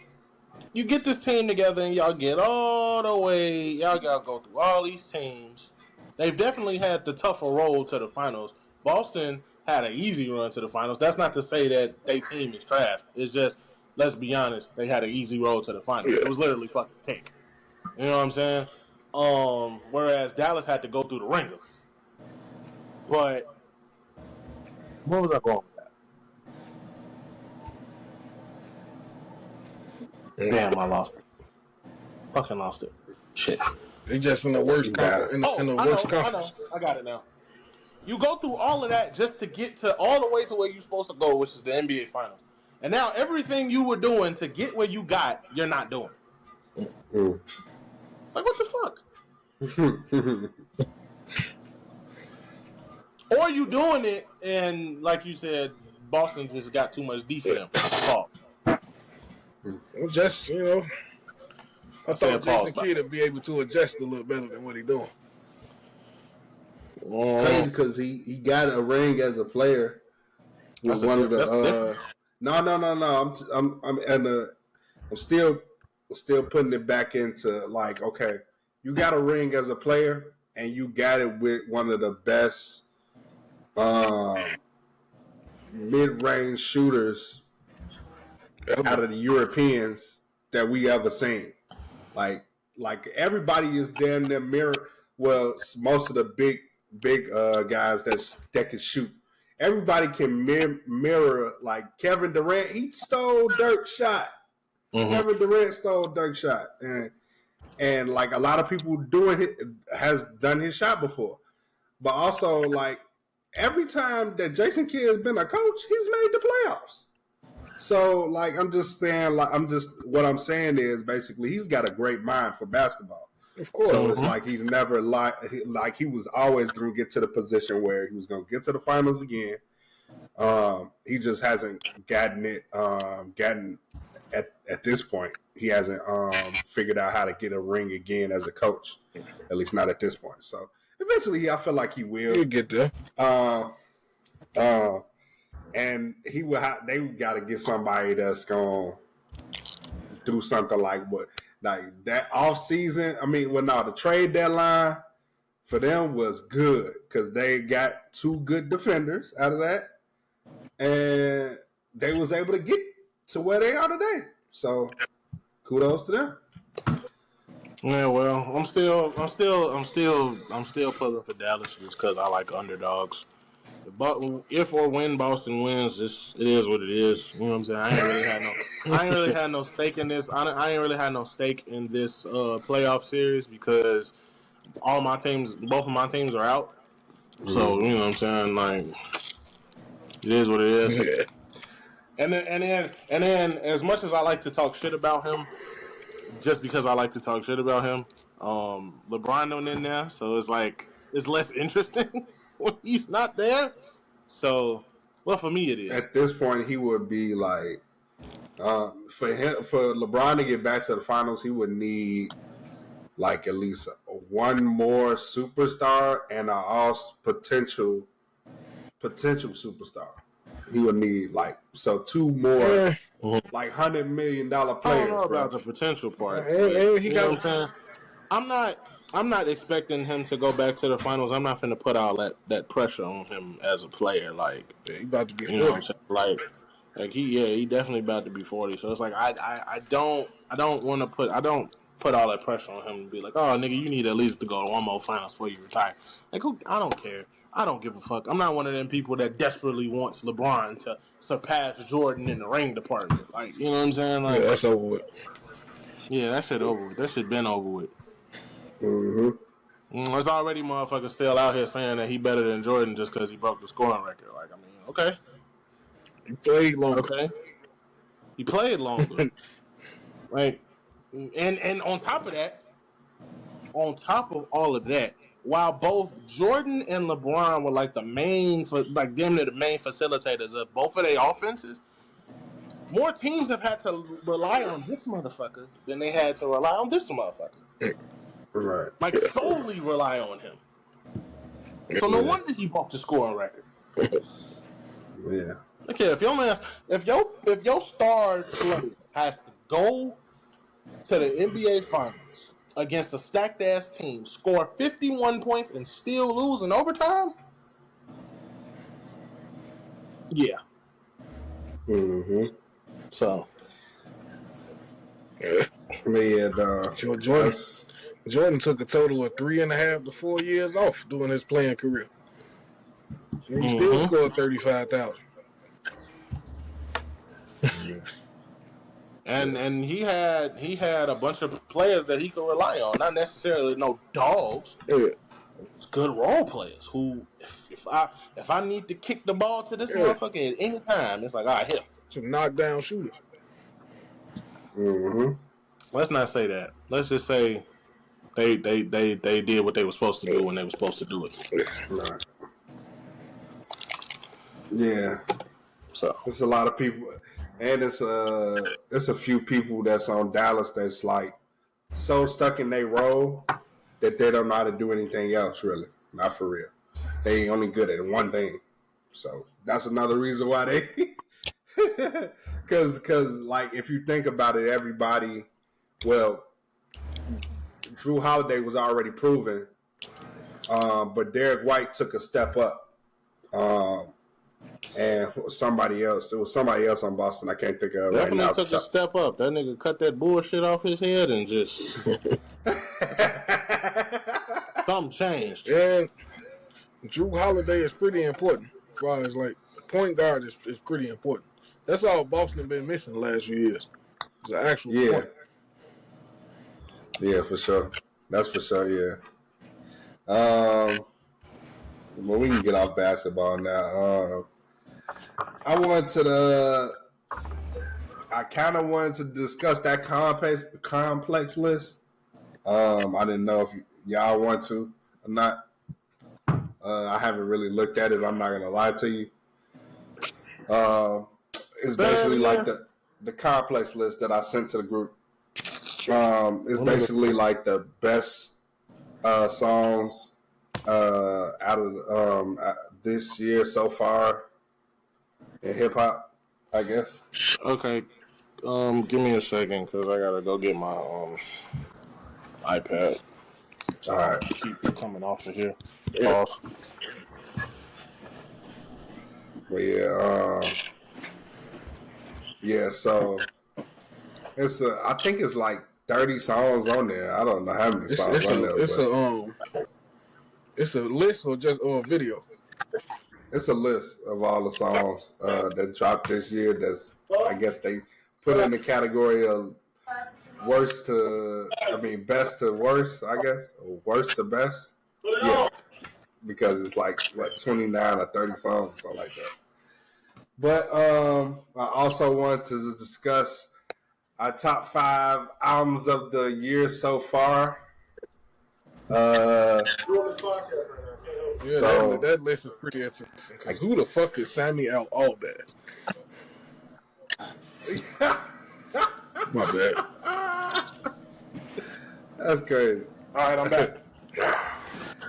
this team together and y'all get all the way. Y'all gotta go through all these teams. They've definitely had the tougher road to the finals. Boston had an easy run to the finals. That's not to say that their team is trash. It's just, let's be honest, they had an easy road to the finals. It was literally fucking cake. You know what I'm saying? Whereas Dallas had to go through the ringer. But what was I going with that? Damn, I lost it. Fucking lost it. Shit.
They just in the worst conference.
I know. I got it now. You go through all of that just to get to all the way to where you're supposed to go, which is the NBA Finals. And now everything you were doing to get where you got, you're not doing. Like, what the fuck? Or you doing it, and like you said, Boston just got too much D for them.
Well, just, you know, I thought Jason Kidd would be able to adjust a little better than what he's doing.
Crazy because he got a ring as a player. Was one of the no. I'm still putting it back into like, okay, you got a ring as a player and you got it with one of the best mid-range shooters out of the Europeans that we ever seen. Like everybody is damn near mirror. Well, most of the big guys that can shoot. Everybody can mirror. Like Kevin Durant, he stole Dirk's shot. Mm-hmm. Kevin Durant stole Dirk's shot, and like a lot of people has done his shot before. But also, like every time that Jason Kidd has been a coach, he's made the playoffs. So, like, I'm just saying, what I'm saying is basically he's got a great mind for basketball.
Of course.
So it's like he's never like he was always going to get to the position where he was going to get to the finals again. He just hasn't gotten at this point. He hasn't figured out how to get a ring again as a coach, at least not at this point. So eventually, I feel like he will.
He'll get there.
And he will. They got to get somebody that's going to do something like that off season. I mean, the trade deadline for them was good because they got two good defenders out of that, and they was able to get to where they are today. So, kudos to them.
Yeah, well, I'm still pulling for Dallas just because I like underdogs. But if or when Boston wins, it is what it is. You know what I'm saying? I ain't really had no stake in this. I ain't really had no stake in this playoff series because both of my teams are out. So you know what I'm saying? Like, it is what it is.
Yeah.
And then, as much as I like to talk shit about him, just because I like to talk shit about him, LeBron not in there, so it's like it's less interesting when he's not there. So, well, for me it is.
At this point, he would be like, for LeBron to get back to the finals, he would need like at least one more superstar and a potential superstar. He would need two more like $100 million players.
I don't know about the potential part.
He got
what I'm saying? I'm not expecting him to go back to the finals. I'm not going to put all that pressure on him as a player. Like,
he about to be 40.
You know what I'm saying? Like he definitely about to be 40. So it's like I don't put all that pressure on him to be like, oh nigga, you need at least to go to one more finals before you retire. Like, I don't care. I don't give a fuck. I'm not one of them people that desperately wants LeBron to surpass Jordan in the ring department. Like, you know what I'm saying? Like,
yeah, that's over with.
Yeah, that shit over with. That shit been over with.
Mm-hmm.
There's already motherfuckers still out here saying that he better than Jordan just because he broke the scoring record. Like, I mean, okay.
He played longer.
Okay. He played longer. Like, and on top of all of that, while both Jordan and LeBron were like damn near the main facilitators of both of their offenses, more teams have had to rely on this motherfucker than they had to rely on this motherfucker.
Right.
Like, solely rely on him. So no wonder he broke the scoring record.
Yeah.
Look here, if your star player has to go to the NBA Finals against a stacked ass team, score 51 points, and still lose in overtime, yeah.
Mm-hmm.
So,
yeah,
Jordan took a total of 3.5 to 4 years off during his playing career. And he still scored 35,000.
and he had a bunch of players that he could rely on, not necessarily no dogs.
Yeah.
It's good role players who, if I need to kick the ball to this motherfucker at any time, it's like, all right, here.
Some knockdown shooters.
Mm-hmm.
Let's not say that. Let's just say they did what they were supposed to do when they were supposed to do it.
Right. Yeah.
So
there's a lot of people, and it's a few people that's on Dallas that's like so stuck in their role that they don't know how to do anything else. Really, not for real. They only good at one thing. So that's another reason why they. Because like if you think about it, everybody, well, Drew Holiday was already proven, but Derek White took a step up, and somebody else. It was somebody else on Boston. I can't think of it right now.
Definitely took a step up. That nigga cut that bullshit off his head and just something changed.
And Drew Holiday is pretty important. As far as like point guard is pretty important. That's all Boston been missing the last few years. It's an actual point.
Yeah, for sure. That's for sure, yeah. Well, we can get off basketball now. I kind of wanted to discuss that complex list. I didn't know if y'all want to or not. I haven't really looked at it. I'm not going to lie to you. It's basically like the complex list that I sent to the group. It's basically like the best songs out of this year so far in hip hop, I guess.
Okay, give me a second because I gotta go get my iPad. So
all right,
keep coming off of here. Pause.
But yeah, so I think it's like 30 songs on there. I don't know how many songs on there.
It's a list or a video?
It's a list of all the songs that dropped this year. I guess they put in the category of best to worst, I guess, or worst to best. Yeah, because it's like 29 or 30 songs or something like that. But I also wanted to discuss our top 5 albums of the year so far.
That list is pretty interesting. Because who the fuck is Sammy Aldaz? My bad.
That's crazy.
All right, I'm back.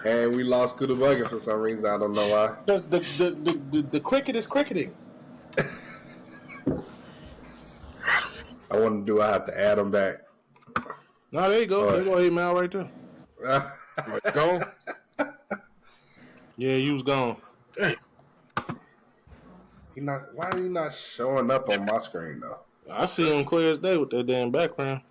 And we lost Scooter Buggin for some reason. I don't know why.
Because the cricket is cricketing.
I want to do. I have to add them back.
No, there you go. There you go, email right there.
Gone?
Yeah, you was gone.
Damn.
Why are you not showing up on my screen though?
I see him clear as day with that damn background.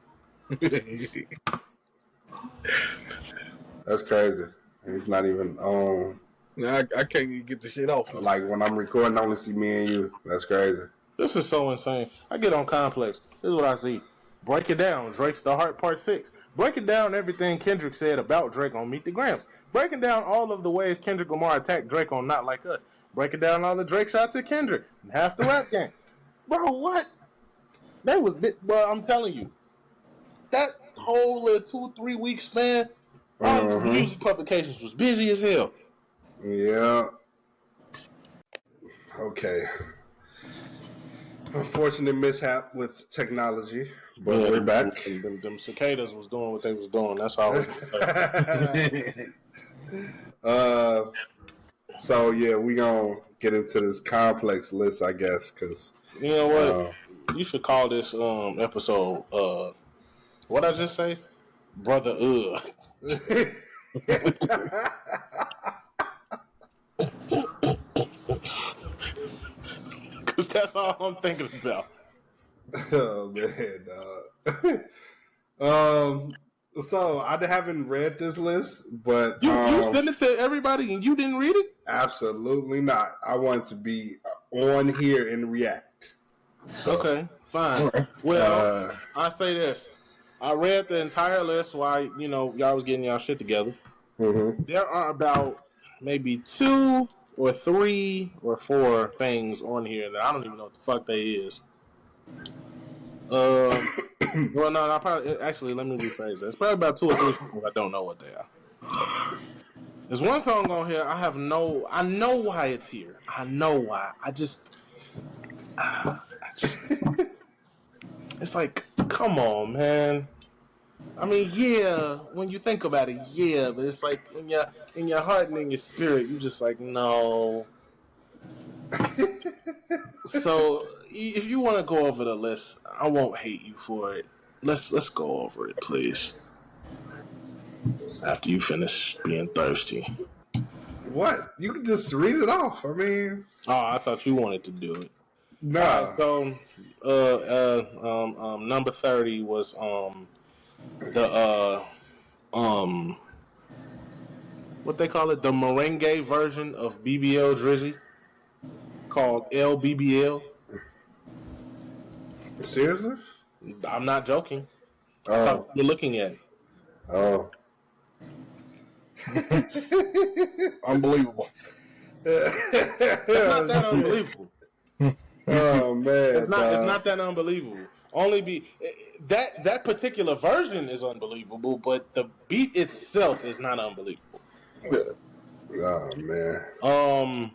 That's crazy. He's not even on.
Nah, I can't even get the shit off.
Like when I'm recording, I only see me and you. That's crazy.
This is so insane. I get on Complex. This is what I see. Break it down. Drake's The Heart Part 6. Breaking down everything Kendrick said about Drake on Meet the Grams. Breaking down all of the ways Kendrick Lamar attacked Drake on Not Like Us. Breaking down all the Drake shots at Kendrick and half the rap game. Bro, what? That was bro, I'm telling you. That whole 2-3 week span, all the music publications was busy as hell.
Yeah. Okay. Unfortunate mishap with technology, but we're back.
Them cicadas was doing what they was doing. That's all.
So yeah, we gonna get into this complex list, I guess, because
You know what? You should call this episode what I just say? Brother Cause that's all I'm thinking about.
oh man, dog. So I haven't read this list, but
You sent it to everybody and you didn't read it?
absolutely not. I want to be on here and react. So,
Okay, fine. Well, I say this. I read the entire list while y'all was getting y'all shit together.
mhm.
There are about maybe 2 or 3 or 4 things on here that I don't even know what the fuck they is. Well, no, I probably actually let me rephrase that. It's probably about 2 or 3 songs I don't know what they are. There's one song on here I know why it's here. I know why. I just it's like, come on, man. I mean, yeah, when you think about it, yeah, but it's like in your heart and in your spirit, you just like, no. So if you want to go over the list, I won't hate you for it. Let's go over it, please. After you finish being thirsty.
What? You can just read it off. I mean,
Oh, I thought you wanted to do it.
nah.
All right, so number 30 was the what they call it, the merengue version of BBL Drizzy called LBBL.
Seriously?
I'm not joking. I thought you were looking at it.
Oh.
Unbelievable.
It's not that unbelievable.
Oh man,
It's not that unbelievable. Only that particular version is unbelievable, but the beat itself is not unbelievable.
Oh man.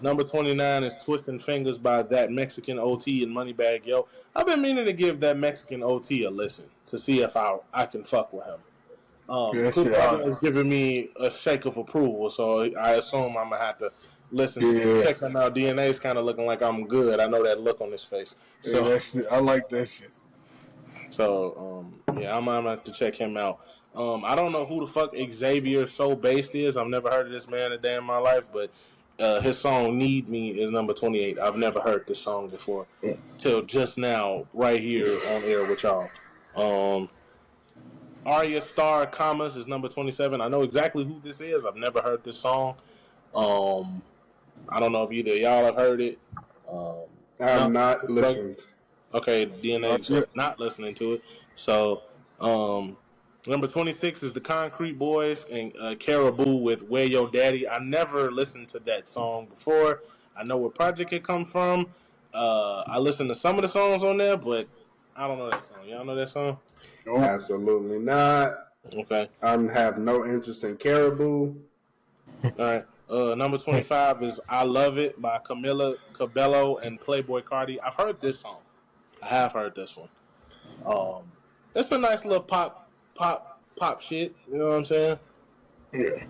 Number 29 is Twisting Fingers by That Mexican OT and Moneybagg Yo. I've been meaning to give That Mexican OT a listen to see if I can fuck with him. Cool Brother has given me a shake of approval, so I assume I'm gonna have to listen to check him out. DNA's kind of looking like I'm good. I know that look on his face. So
that shit, I like that shit.
So, yeah, I'm gonna have to check him out. I don't know who the fuck Xavier So Based is. I've never heard of this man a day in my life, but his song "Need Me" is number 28. I've never heard this song before till just now, right here on air with y'all. Arya Star Commas is number 27. I know exactly who this is. I've never heard this song. I don't know if either of y'all have heard it.
I have not listened.
Okay, DNA not listening to it. So, number 26 is the Concrete Boys and Caribou with Where Your Daddy. I never listened to that song before. I know where project it come from. I listened to some of the songs on there, but I don't know that song. Y'all know that song?
Absolutely not.
Okay.
I have no interest in Caribou.
All right. Number 25 is I Love It by Camila Cabello and Playboy Cardi. I've heard this song. I have heard this one. It's a nice little pop shit. You know what I'm saying?
Yeah.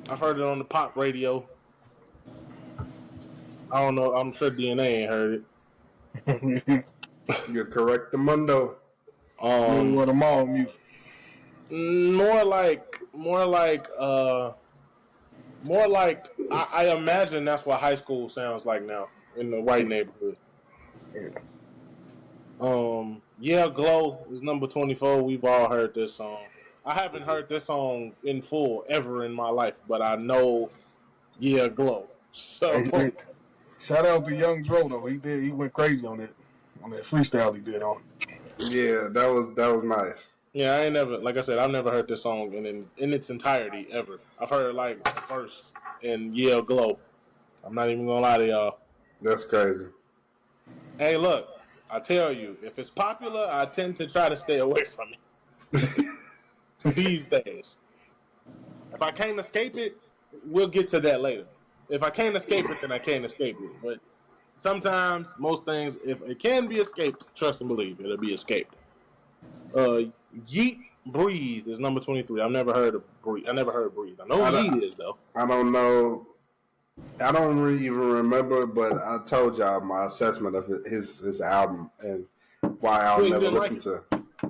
I've heard it on the pop radio. I don't know. I'm sure DNA ain't heard
it. You're correct, Mundo.
What the mall music?
More like I imagine that's what high school sounds like now in the white neighborhood. Yeah, Glow is number 24. We've all heard this song. I haven't heard this song in full ever in my life, but I know Yeah, Glow. So
hey, shout out to Young Dro though. He went crazy on that freestyle he did on it.
Yeah, that was nice.
Yeah, I ain't never, like I said, I've never heard this song in its entirety ever. I've heard like first and Yeah, Glow. I'm not even gonna lie to y'all.
That's crazy.
Hey, look, I tell you, if it's popular, I tend to try to stay away from it. These days. If I can't escape it, we'll get to that later. If I can't escape it, then I can't escape it. But sometimes, most things, if it can be escaped, trust and believe, it'll be escaped. Yeet Breathe is number 23. I've never heard of Breathe. I never heard Breathe. I know who he is though.
I don't know. I don't really even remember, but I told y'all my assessment of his album and why I'll never listen to.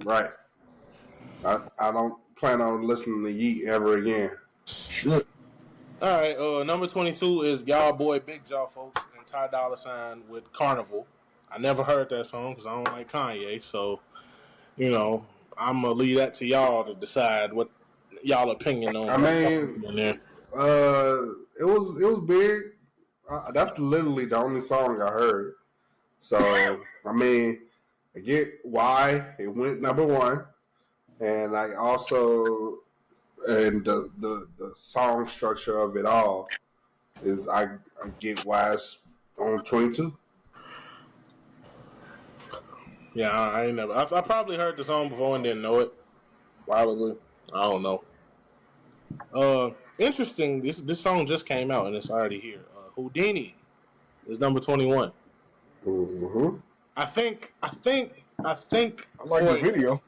Right. I don't plan on listening to Yeet ever again.
Shit.
All right. Number 22 is Y'all Boy Big Jaw, folks, and Ty Dolla $ign with Carnival. I never heard that song because I don't like Kanye, so I'm gonna leave that to y'all to decide what y'all opinion on.
I mean, it was big. That's literally the only song I heard. So I mean, I get why it went number one, and I also and the song structure of it all is I get why it's on 22.
Yeah, I ain't never. I probably heard the song before and didn't know it. Probably, I don't know. Interesting. This song just came out and it's already here. Houdini is number 21.
Mm-hmm.
I think.
I like the video.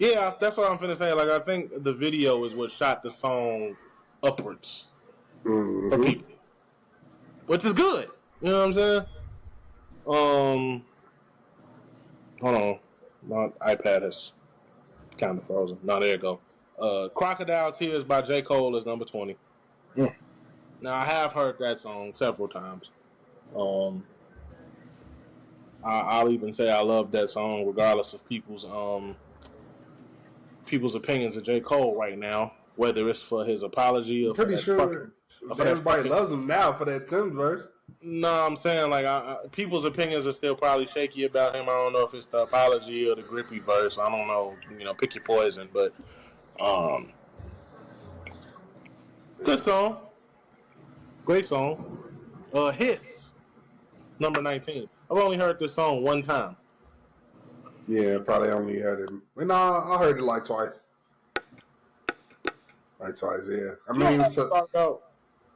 Yeah, that's what I'm finna say. Like, I think the video is what shot the song upwards for people, which is good. You know what I'm saying? Hold on, my iPad is kind of frozen. No, there you go. Crocodile Tears by J. Cole is number 20.
Yeah.
Now, I have heard that song several times. I'll even say I love that song regardless of people's opinions of J. Cole right now, whether it's for his apology or
pretty sure everybody loves him now for that Tim's verse.
No, I'm saying like people's opinions are still probably shaky about him. I don't know if it's the apology or the grippy verse. I don't know. Pick your poison. But good song, great song. Hiss, number 19. I've only heard this song one time.
Yeah, probably only heard it. No, I heard it like twice. Like twice, yeah. I mean,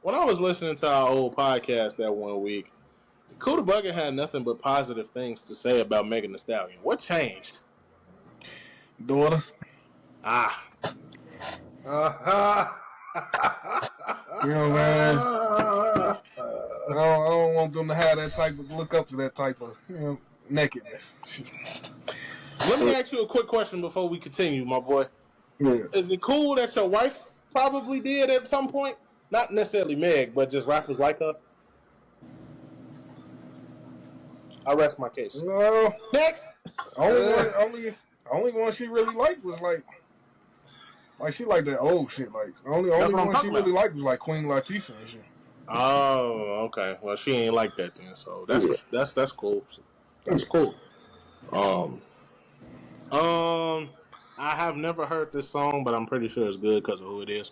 when I was listening to our old podcast that one week, Kuda Bugger had nothing but positive things to say about Megan Thee Stallion. What changed?
Daughters. You know what I'm saying? I don't want them to have that type of look up to that type of nakedness.
Let me ask you a quick question before we continue, my boy.
Yeah.
Is it cool that your wife probably did at some point? Not necessarily Meg, but just rappers like her? I rest my case.
No.
Next.
Only one she really liked was like she liked that old shit. Like only one she really liked was like Queen Latifah and shit.
Oh, okay. Well, she ain't like that then, so that's cool. That's cool. I have never heard this song, but I'm pretty sure it's good because of who it is.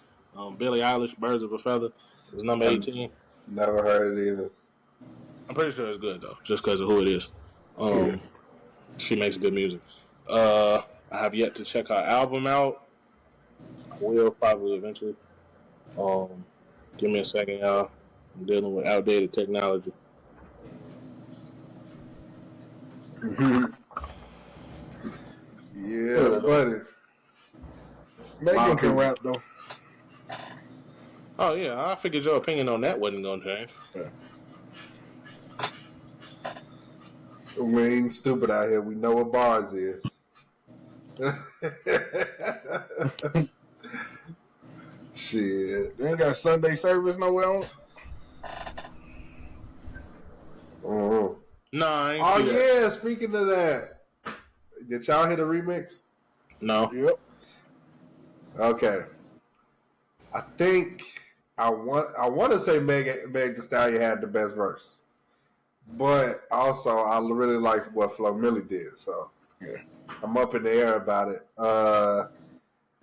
Billie Eilish, "Birds of a Feather" is number 18.
Never heard it either.
I'm pretty sure it's good though, just because of who it is. She makes good music. I have yet to check her album out. I will probably eventually. Give me a second, y'all. I'm dealing with outdated technology.
Yeah, buddy.
Megan can rap though.
Oh yeah, I figured your opinion on that wasn't gonna change.
Yeah.
We ain't stupid out here. We know what bars is. Shit.
They ain't got Sunday service nowhere on.
Nah, I ain't
Oh
see that.
yeah, speaking of that, did y'all hear the remix?
No.
Yep.
Okay. I think I want to say Meg Thee Stallion had the best verse, but also I really like what Flo Milli did. So
yeah,
I'm up in the air about it.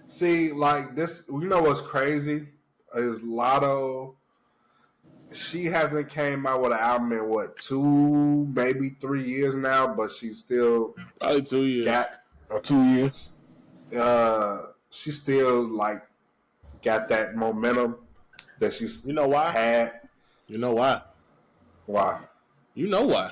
See, like this, you know what's crazy is Lotto. She hasn't came out with an album in 2, maybe 3 years now, but she's still
Probably 2 years.
Or 2 years.
She still like got that momentum that she's
You know why?
had.
You know why?
Why?
You know why?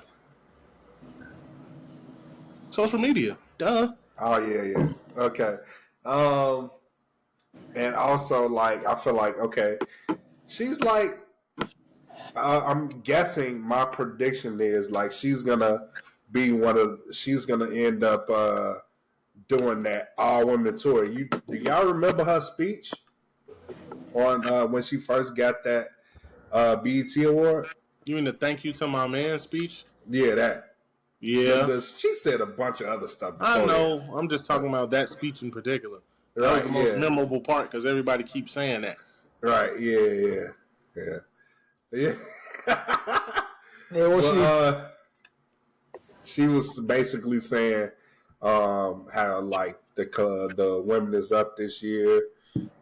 Social media. Duh.
Oh yeah. Okay. And also, like, I feel like, okay, she's like, I'm guessing my prediction is like she's gonna she's gonna end up doing that all women tour. Do y'all remember her speech on when she first got that BET award?
You mean the thank you to my man speech?
Yeah, that.
Yeah.
She said a bunch of other stuff.
I know.
That.
I'm just talking about that speech in particular. That
Right,
was the most memorable part because everybody keeps saying that.
Right. Yeah.
Man, what
she was basically saying how like the women is up this year.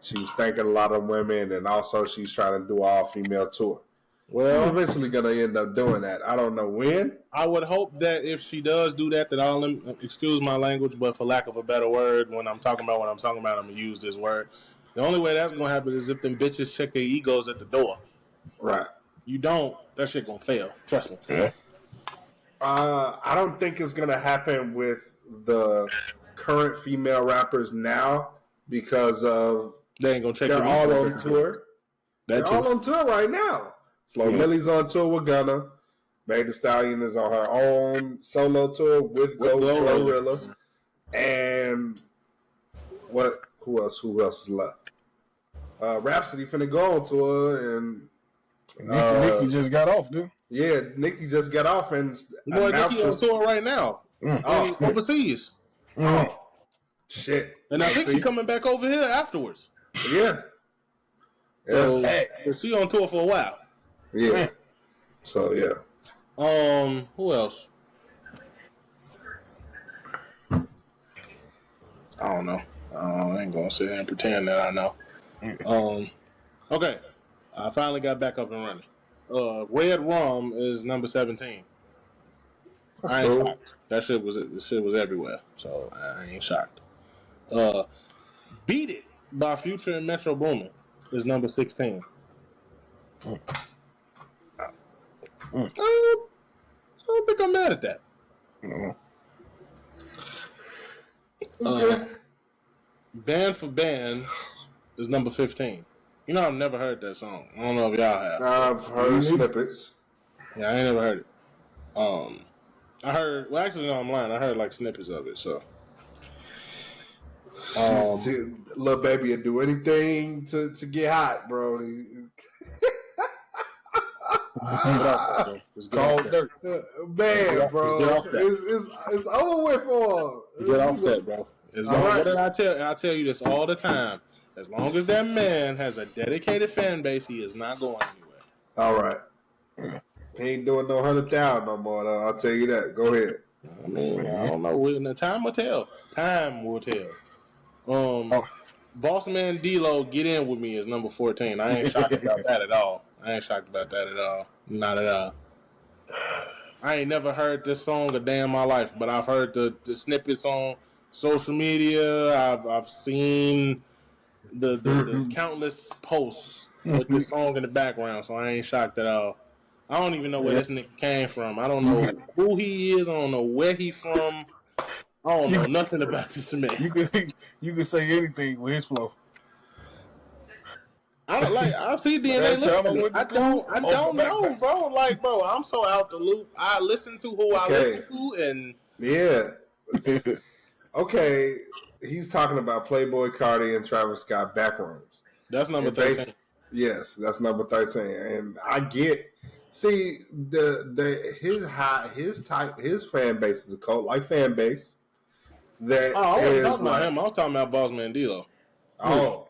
She was thanking a lot of women, and also she's trying to do all female tour. Well, she's eventually gonna end up doing that. I don't know when.
I would hope that if she does do that, that all them, excuse my language, but for lack of a better word, when I'm talking about what I'm talking about, I'm gonna use this word. The only way that's gonna happen is if them bitches check their egos at the door.
Right.
You don't, that shit gonna fail. Trust me.
Yeah.
I don't think it's gonna happen with the current female rappers now because of
they ain't gonna check.
They're all on tour. They're all on tour right now. Flo Millie's on tour with Gunna. Meg Thee Stallion is on her own solo tour with Glorilla. And who else is left? Rhapsody finna go on tour, and
Nicki just got off, dude.
Yeah, Nicki just got off, and
Nicki on tour right now. Overseas.
Oh, shit.
And I think she's coming back over here afterwards.
Yeah.
So she on tour for a while.
Yeah. So yeah.
Who else? I don't know. I ain't gonna sit here and pretend that I know. Okay. I finally got back up and running. Red Rum is number 17.
That's
I ain't
cool.
shocked. That shit was everywhere, so I ain't shocked. Beat It by Future and Metro Boomin is number 16. I don't think I'm mad at that. Band for Band is number 15. You know, I've never heard that song. I don't know if y'all have.
I've heard snippets.
Yeah, I ain't never heard it. I heard, well, actually, no, I'm lying. I heard like snippets of it, so.
Little baby would do anything to get hot, bro.
Cold dirt.
Man, bro. It's over with for him.
Get off that, bro. What did I tell? I tell you this all the time. As long as that man has a dedicated fan base, he is not going anywhere.
All right. He ain't doing no 100,000 no more, though. I'll tell you that. Go ahead.
I mean, I don't know. Time will tell. Time will tell. Boss Man D-Lo, Get In With Me is number 14. I ain't shocked about that at all. Not at all. I ain't never heard this song a day in my life, but I've heard the snippets on social media. I've seen the countless posts with this song in the background, so I ain't shocked at all. I don't even know where this nigga came from. I don't know who he is. I don't know where he from. I don't know nothing about this man.
You can say anything with his flow.
I see DNA. I don't know, bro. Like, bro, I'm so out the loop. I listen to who I listen to, and
yeah. Okay, he's talking about Playboy Cardi and Travis Scott Backrooms.
That's number 13.
Yes, that's number 13, and I get. See his fan base is a cult like fan base.
I wasn't talking about him. I was talking about Boss Man D-Lo.
Oh,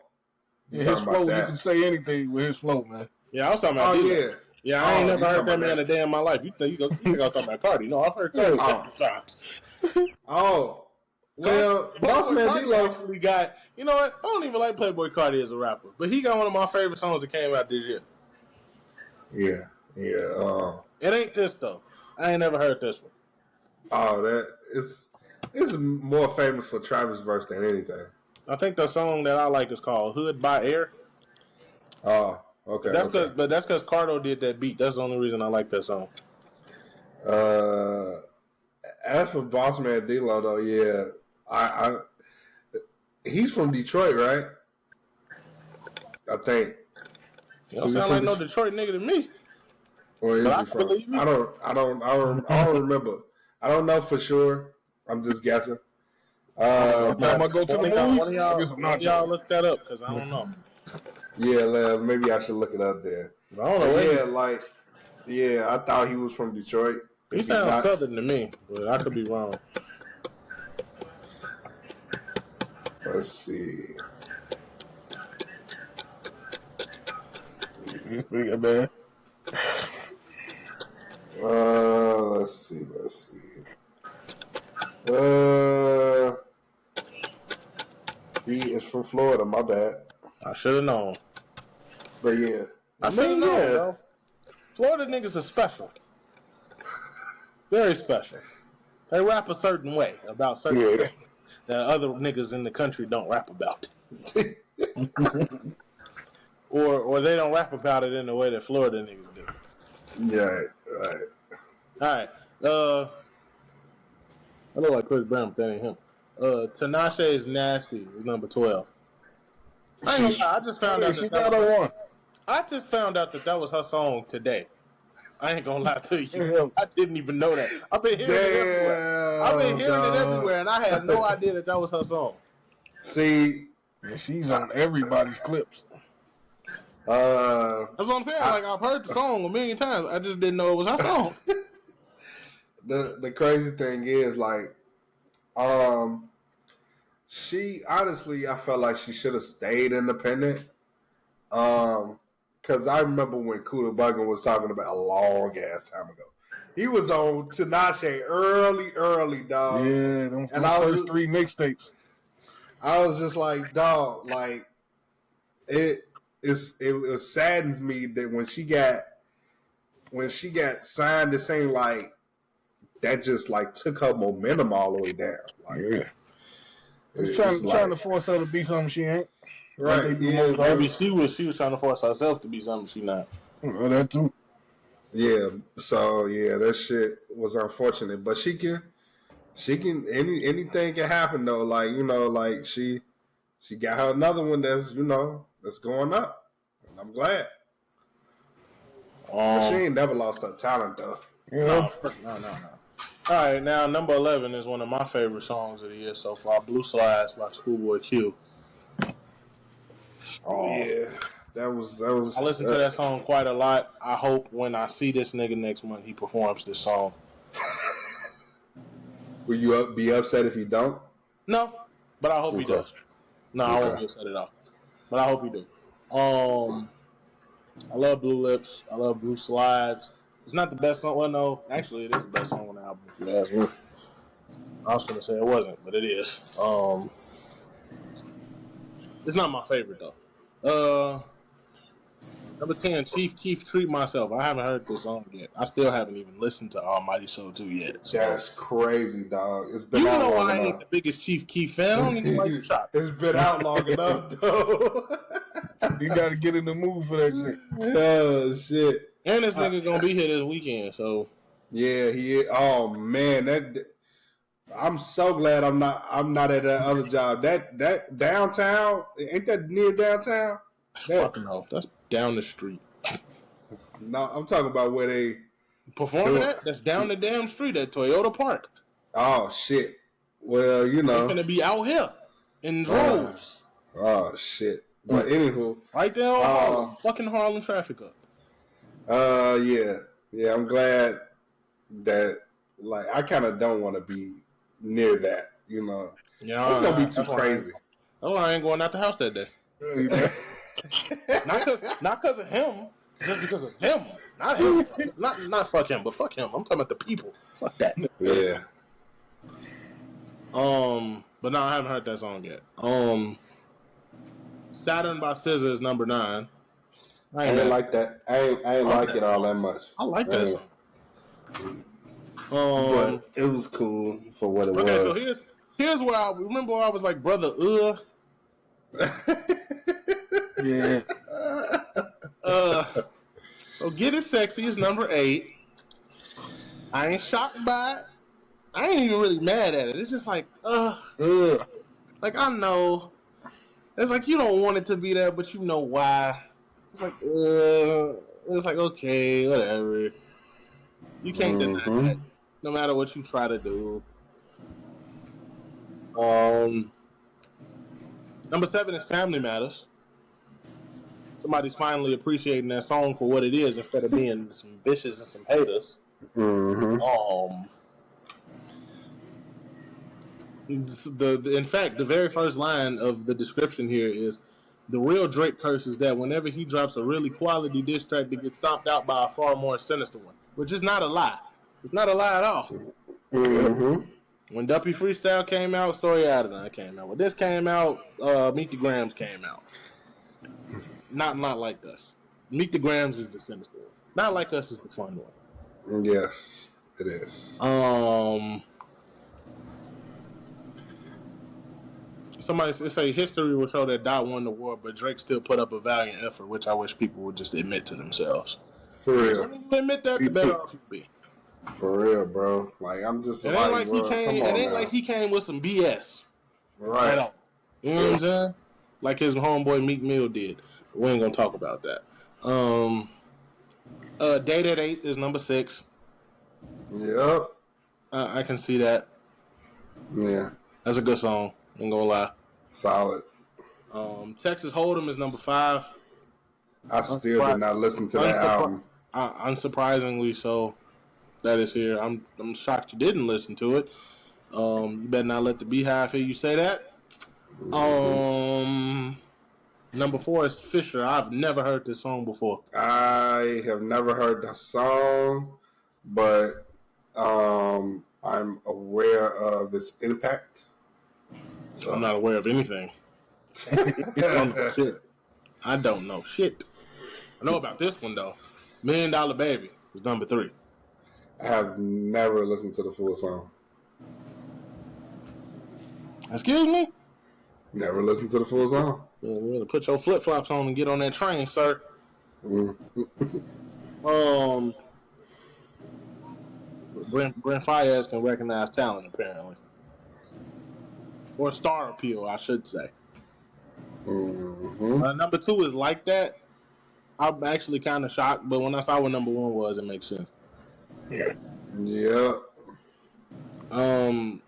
yeah, his flow. You can say anything with his flow, man.
Yeah, I was talking about D-Lo. Yeah, I ain't never heard that man a day in my life. You think I was talking about Cardi? No, I've heard Cardi several times.
Well, Boss Man D-Lo
actually got. You know what? I don't even like Playboy Cardi as a rapper, but he got one of my favorite songs that came out this year.
Yeah.
It ain't this though. I ain't never heard this one.
Oh, that is more famous for Travis verse than anything.
I think the song that I like is called "Hood by Air."
Oh, okay.
That's because Cardo did that beat. That's the only reason I like that song.
As for Boss Man D-Lo though, yeah, He's from Detroit, right? I think.
You don't sound like no Detroit nigga to me.
Where is
But
he
I
from?
believe you.
I don't remember. I don't know for sure. I'm just guessing.
Every time I go to the movies,
One of y'all look that up because I don't know.
Yeah, maybe I should look it up there.
I don't know.
I thought he was from Detroit.
He sounds Southern to me, but I could be wrong.
Let's see.
Man.
Let's see. He is from Florida. My bad.
I should have known.
But yeah,
I should have known, bro. Florida niggas are special. Very special. They rap a certain way about certain things that other niggas in the country don't rap about. or they don't rap about it in the way that Florida niggas do.
Yeah, right.
Alright. I look like Chris Brown, but that ain't him. Tinashe is Nasty is number 12. I ain't gonna lie, I just found out that was her song today. I ain't gonna lie to you. I didn't even know that. I've been hearing it everywhere, and I had no idea that was her song.
See,
she's on everybody's clips.
That's what I'm saying. Like, I've heard the song a million times. I just didn't know it was her song.
The crazy thing is, like, she honestly, I felt like she should have stayed independent. Because I remember when Kuda Bugger was talking about a long ass time ago. He was on Tinashe early, dog.
Yeah, them first 3 mixtapes.
I was just like, dog, like it saddens me that when she got signed, this ain't like that just like took her momentum all the way down. Like,
it's trying to force her to be something she ain't.
Right.
Maybe she was trying to force herself to be something she not.
Well, that too.
Yeah. So yeah, that shit was unfortunate. But she can anything can happen though. Like, like she got her another one that's going up. And I'm glad. But she ain't never lost her talent though.
No. All right, now number 11 is one of my favorite songs of the year so far, Blue Slides by Schoolboy Q.
Yeah, that was.
I listen to that song quite a lot. I hope when I see this nigga next month, he performs this song.
Will you be upset if you don't?
No, but I hope he does. No, I won't be upset at all. But I hope he do. I love Blue Lips. I love Blue Slides. It's not the best song. Well, no, actually, it is the best song on the album. I was going to say it wasn't, but it is. It's not my favorite though. Number 10, Chief Keef, Treat Myself. I haven't heard this song yet. I still haven't even listened to Almighty Soul 2 yet. So.
That's crazy, dog. It's been out long enough.
I ain't the biggest Chief Keef fan. I don't even like the shot.
It's been out long enough, though.
You got to get in the mood for that shit.
Oh, shit.
And this nigga gonna be here this weekend, so.
Yeah, he is. Oh, man. I'm so glad I'm not at that other job. That downtown, ain't that near downtown?
Fuck no, that's down the street.
No, I'm talking about where they
performing at. That's down the damn street at Toyota Park.
Oh shit. Well,
they're gonna be out here in droves.
Oh shit. But anywho,
right there on Harlem, fucking Harlem traffic up.
Yeah. I'm glad that I kind of don't want to be near that, Yeah, it's gonna be too crazy.
That's why I ain't going out the house that day. Not because of him, just because of him. Not him. Not fuck him, but fuck him. I'm talking about the people. Fuck that.
Yeah.
But no, I haven't heard that song yet. Saturn by SZA is number 9.
I ain't like that. I ain't like it all that much.
I like that song.
But it was cool for what it was.
Okay, so here's where I remember where I was like, brother,
Yeah.
So Get It Sexy is number 8. I ain't shocked by it. I ain't even really mad at it. It's just like, like I know It's like you don't want it to be that, but you know why. It's like okay, whatever. You can't deny it, no matter what you try to do. Number 7 is Family Matters. Somebody's finally appreciating that song for what it is instead of being some bitches and some haters. In fact, the very first line of the description here is the real Drake curse is that whenever he drops a really quality diss track, that gets stomped out by a far more sinister one, which is not a lie. It's not a lie at all. When Duppy Freestyle came out, Story Adonai came out. When this came out, Meet the Grams came out. Not Like Us. Meet the Grams is the sinister one. Not Like Us is the fun one.
Yes, it is.
Somebody say history will show that Dot won the war, but Drake still put up a valiant effort, which I wish people would just admit to themselves.
For real.
The sooner you admit that, the better off you be.
For real, bro. Like I'm just.
It ain't like he came with some BS.
Right.
At all. You know what I'm saying? Like his homeboy Meek Mill did. We ain't gonna talk about that. Date at 8 is number 6.
Yep.
I can see that.
Yeah.
That's a good song. Ain't gonna lie.
Solid.
Texas Hold'em is number 5.
I still did not listen to that album.
Unsurprisingly so. That is here. I'm shocked you didn't listen to it. You better not let the Beehive hear you say that. Number 4 is Fisher. I've never heard this song before.
I have never heard the song, but I'm aware of its impact.
So I'm not aware of anything. I don't know shit. I know about this one though. $1 Million Baby is number 3.
I have never listened to the full song.
Excuse me?
Never listened to the full song.
Yeah, you better put your flip flops on and get on that train, sir. Brent Faiyaz can recognize talent apparently, or star appeal, I should say. Number 2 is Like That. I'm actually kind of shocked, but when I saw what number 1 was, it makes sense.
Yeah.
I'm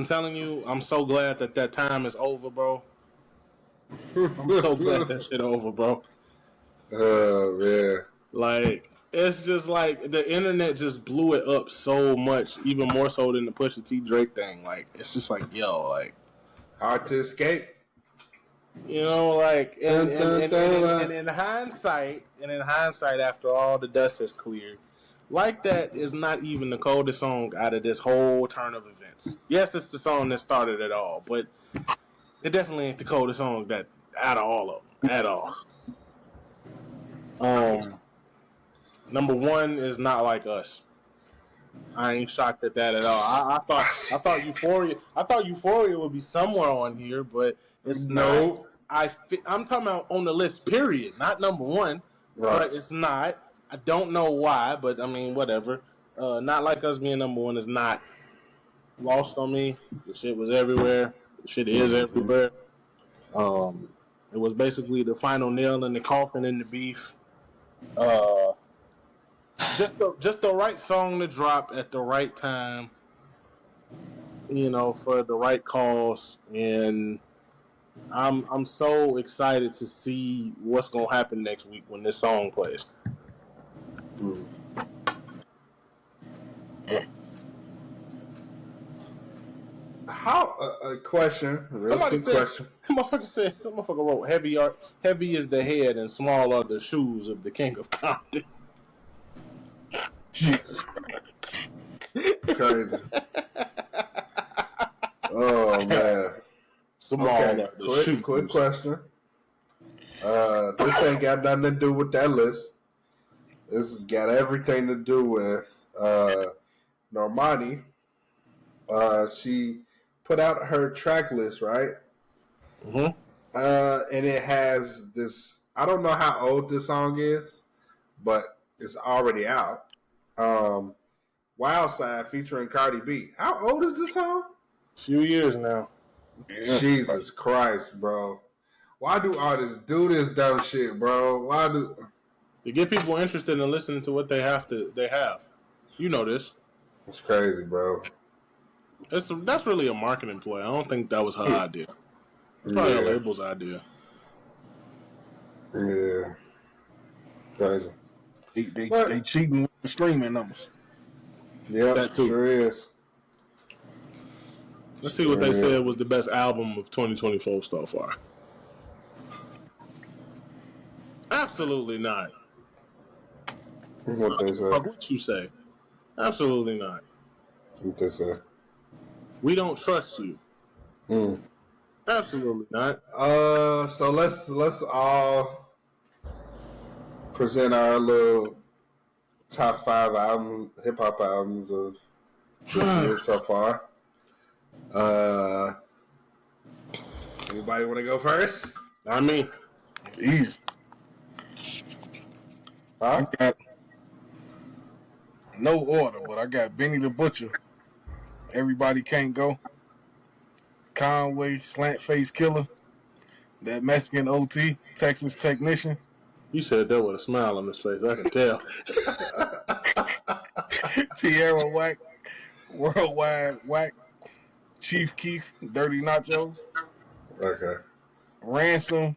telling you, I'm so glad that time is over, bro. I'm so glad that shit over, bro.
Oh, man.
Like, it's just like the internet just blew it up so much, even more so than the Pusha T Drake thing. Like, it's just like, yo, like,
hard to escape.
You know, like, and in hindsight, after all the dust has cleared, Like That is not even the coldest song out of this whole turn of events. Yes, it's the song that started it all, but it definitely ain't the coldest song that out of all of them at all. Number 1 is Not Like Us. I ain't shocked at that at all. I thought Euphoria would be somewhere on here, but it's not. I'm talking about on the list, period, not number 1. Right. But it's not. I don't know why, but I mean, whatever. Not Like Us being number 1 is not lost on me. The shit was everywhere. The shit is everywhere. It was basically the final nail in the coffin in the beef. Just the right song to drop at the right time, you know, for the right cause, and I'm so excited to see what's gonna happen next week when this song plays.
A question, question.
Some motherfucker wrote heavy is the head and small are the shoes of the king of Compton.
Jesus.
Crazy. Oh man. Quick question. This ain't got nothing to do with that list. This has got everything to do with Normani. She put out her track list, right?
Mm-hmm.
And it has this. I don't know how old this song is, but it's already out. Wild Side featuring Cardi B. How old is this song?
A few years now.
Jesus Christ, bro. Why do artists do this dumb shit, bro? Why do?
To get people interested in listening to what they have. You know this.
It's crazy, bro.
That's really a marketing play. I don't think that was her idea. It's probably a label's idea.
Yeah. Crazy.
They cheating with the streaming numbers.
Yeah,
That too.
Sure is.
Let's see what they said was the best album of 2024 so far. Absolutely not.
What they say?
What you say? Absolutely not.
What they say?
We don't trust you.
Mm.
Absolutely not.
So let's all present our little top 5 hip hop albums of this year so far. Anybody want to go first?
I mean,
Easy.
Huh?
I got no order, but I got Benny the Butcher. Everybody Can't Go. Conway, Slant Face Killer. That Mexican OT, Texas Technician.
he said that with a smile on his face. I can tell.
Tierra Whack, Worldwide Whack, Chief Keef, Dirty Nachos.
Okay.
Ransom.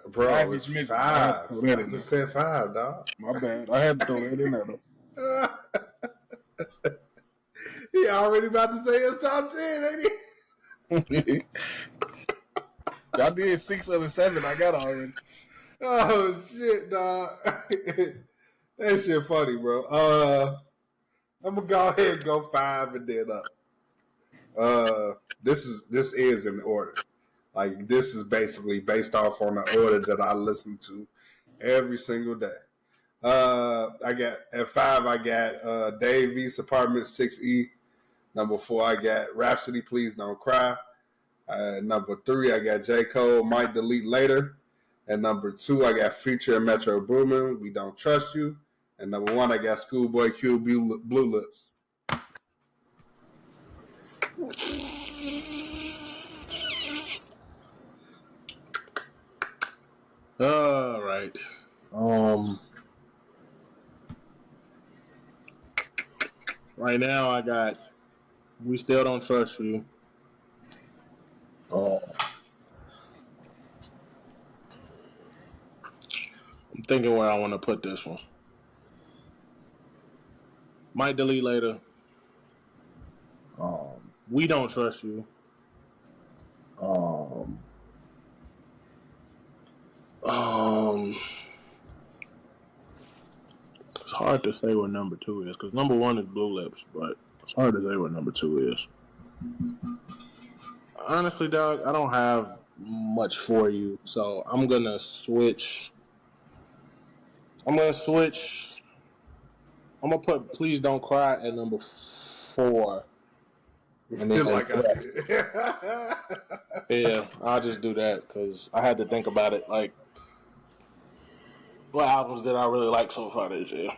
Bro,
Average
it's
Midget.
5.
Oh, that
I
is-
just said 5, dog.
My bad. I had to throw that in there though.
He already about to say his top 10, ain't he?
Y'all did 6 of the 7 I got already.
Oh shit, dog. That shit funny, bro. I'm gonna go ahead and go 5 and then up. This is in order. Like this is basically based off on the order that I listen to every single day. I got at 5. I got Dave East Apartment 6E. Number 4, I got Rhapsody, Please Don't Cry. Number 3, I got J. Cole, Might Delete Later. And number 2, I got Future and Metro Boomin, We Don't Trust You. And number 1, I got Schoolboy Q, Blue Lips.
All right. Right now I got We Still Don't Trust You. I'm thinking where I want to put this one. Might Delete Later. We Don't Trust You. It's hard to say what number 2 is because number 1 is Blue Lips, but it's hard to say what number 2 is. Honestly, dog, I don't have much for you, so I'm gonna switch. I'm gonna put Please Don't Cry at number 4. And then
Like
yeah, I'll just do that because I had to think about it. Like, what albums did I really like so far this year?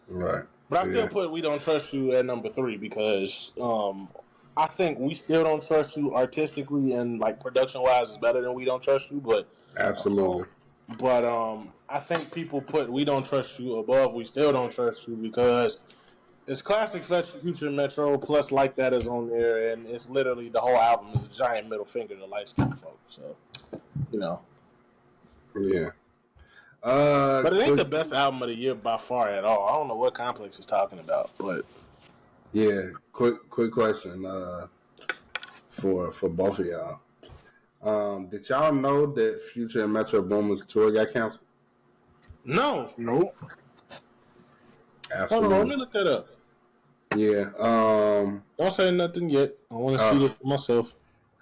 Right.
But I still put We Don't Trust You at number 3 because I think We Still Don't Trust You artistically and like production wise is better than We Don't Trust You. But
Absolutely.
I think people put We Don't Trust You above We Still Don't Trust You because it's classic Future Metro plus Like That is on there, and it's literally the whole album is a giant middle finger to light skinned folks. So, you know.
Yeah.
But it ain't the best album of the year by far at all. I don't know what Complex is talking about, but
yeah. Quick question for both of y'all. Did y'all know that Future and Metro Boomin's tour got canceled?
no.
Nope.
Absolutely.
Hold on, let me look that up.
Yeah.
Don't say nothing yet. I want to see it for myself.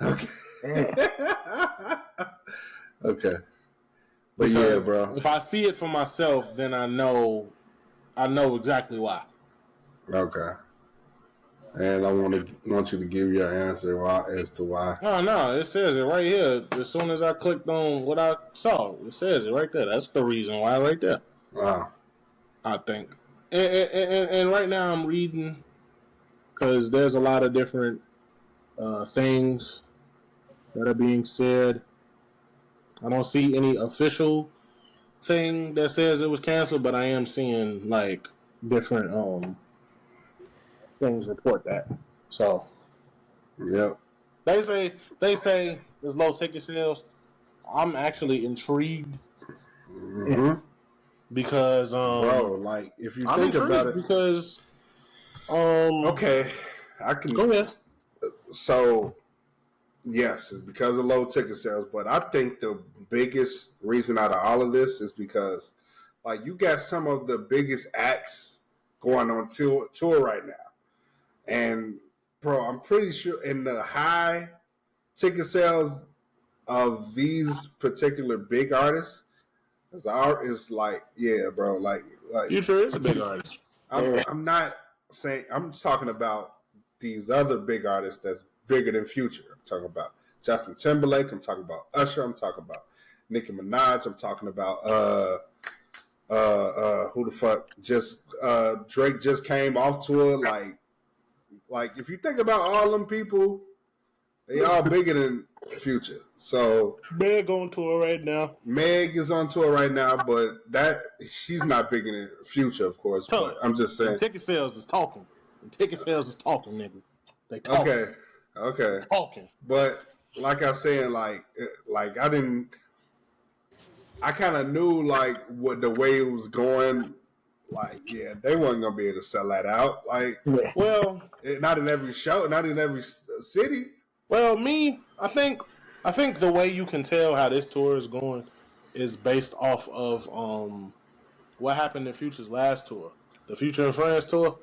Okay. Okay. But yeah, bro.
If I see it for myself, then I know exactly why.
Okay. And I want you to give your answer as to why.
No, it says it right here. As soon as I clicked on what I saw, it says it right there. That's the reason why, right there.
Wow.
I think. And right now I'm reading because there's a lot of different things that are being said. I don't see any official thing that says it was canceled, but I am seeing like different things report that. So
Yep.
they say there's low ticket sales. I'm actually intrigued because
Bro, like if you
I'm
think
intrigued
about it,
because
okay, I can
go ahead.
So yes, it's because of low ticket sales, but I think the biggest reason out of all of this is because like you got some of the biggest acts going on tour right now. And bro, I'm pretty sure in the high ticket sales of these particular big artists, is like, yeah, bro, like
Future is a big artist.
I'm not saying I'm talking about these other big artists that's bigger than Future. I'm talking about Justin Timberlake. I'm talking about Usher. I'm talking about Nicki Minaj. I'm talking about who the fuck just Drake just came off tour. Like if you think about all them people, they all bigger than Future. So
Meg on tour right now.
Meg is on tour right now, but she's not bigger than Future, of course. But I'm just saying.
Ticket sales is talking. Ticket sales is talking, nigga. They talking.
Okay.
Talking.
But like I said, like I kind of knew like what the way it was going. Like, yeah, they wasn't gonna be able to sell that out. Like,
well,
not in every show, not in every city.
Well, I think the way you can tell how this tour is going is based off of what happened in Future's last tour, the Future and Friends tour.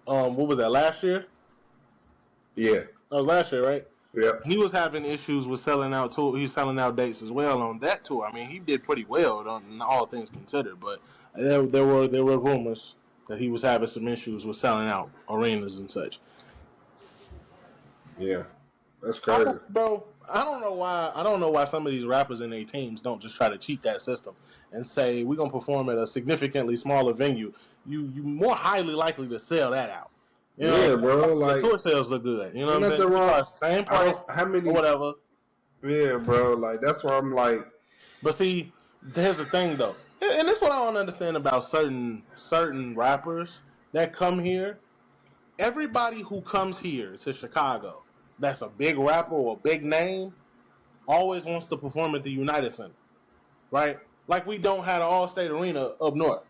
What was that, last year?
Yeah,
that was last year, right?
Yeah.
He was having issues with selling out tour. He was selling out dates as well on that tour. I mean, he did pretty well on all things considered, but there were rumors that he was having some issues with selling out arenas and such.
Yeah. That's crazy,
bro. I don't know why some of these rappers and their teams don't just try to cheat that system and say we're gonna perform at a significantly smaller venue. You more highly likely to sell that out. You know,
bro. Like
the tour sales look good. You know what I'm saying?
Wrong.
Same price.
How many?
Or whatever.
Yeah, bro. Like that's why I'm like.
But see, here's the thing though, and that's what I don't understand about certain rappers that come here. Everybody who comes here to Chicago, that's a big rapper or a big name, always wants to perform at the United Center, right? Like we don't have an All-State Arena up north.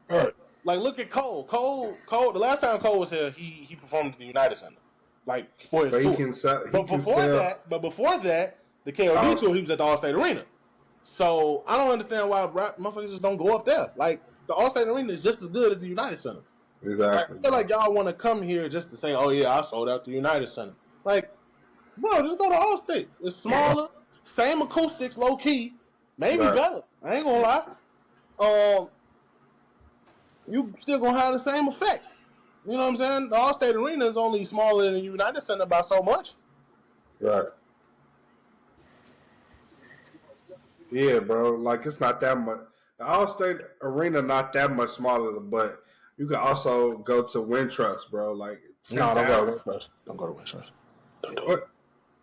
Right.
Like look at Cole. Cole. The last time Cole was here, he performed at the United Center, like for his tour. But before that, the KOD tour, he was at the All-State Arena. So I don't understand why motherfuckers just don't go up there. Like the All-State Arena is just as good as the United Center.
Exactly.
I feel like y'all want to come here just to say, "Oh yeah, I sold out the United Center." Like, bro, just go to Allstate. It's smaller, same acoustics, low key, maybe better. I ain't gonna lie. You still gonna have the same effect. You know what I'm saying? The Allstate Arena is only smaller than the United Center by so much.
Right. Yeah, bro. Like it's not that much. The Allstate Arena not that much smaller, but you can also go to Wintrust, bro. Like
no, don't go to Wintrust. Don't go to Wintrust. Don't do it.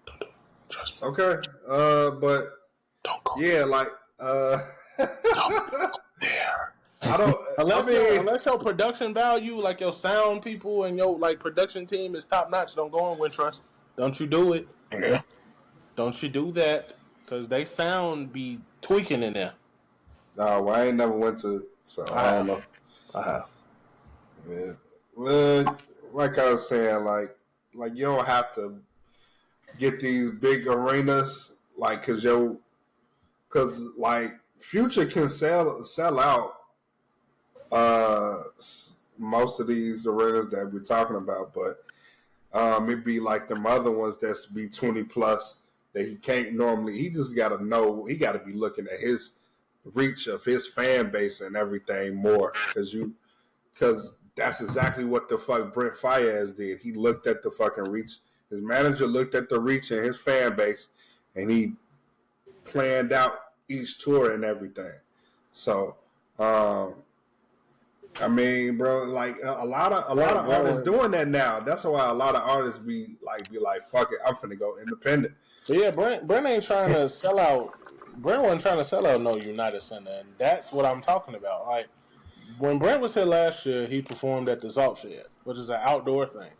Don't do it. Trust me.
Okay. But
don't go.
Yeah, like
don't go there.
I don't.
Unless your production value, like your sound people and your like production team is top notch, don't go on Wintrust. Don't you do it?
Yeah.
Don't you do that? Because they sound be tweaking in there.
No, I ain't never went to, so I don't know.
I have.
Yeah. Well, like I was saying, like you don't have to get these big arenas, like, cause like Future can sell out most of these arenas that we're talking about, but it'd be like them other ones that's be 20 plus that he can't normally. He just got to know. He got to be looking at his reach of his fan base and everything more, because that's exactly what the fuck Brent Faiyaz did. He looked at the fucking reach. His manager looked at the reach in his fan base, and he planned out each tour and everything. So, I mean, bro, like a lot of artists doing that now. That's why a lot of artists be like, fuck it, I'm finna go independent.
But yeah, Brent ain't trying to sell out Brent wasn't trying to sell out no United Center, and that's what I'm talking about. Like when Brent was here last year, he performed at the Zalt Shed, which is an outdoor thing,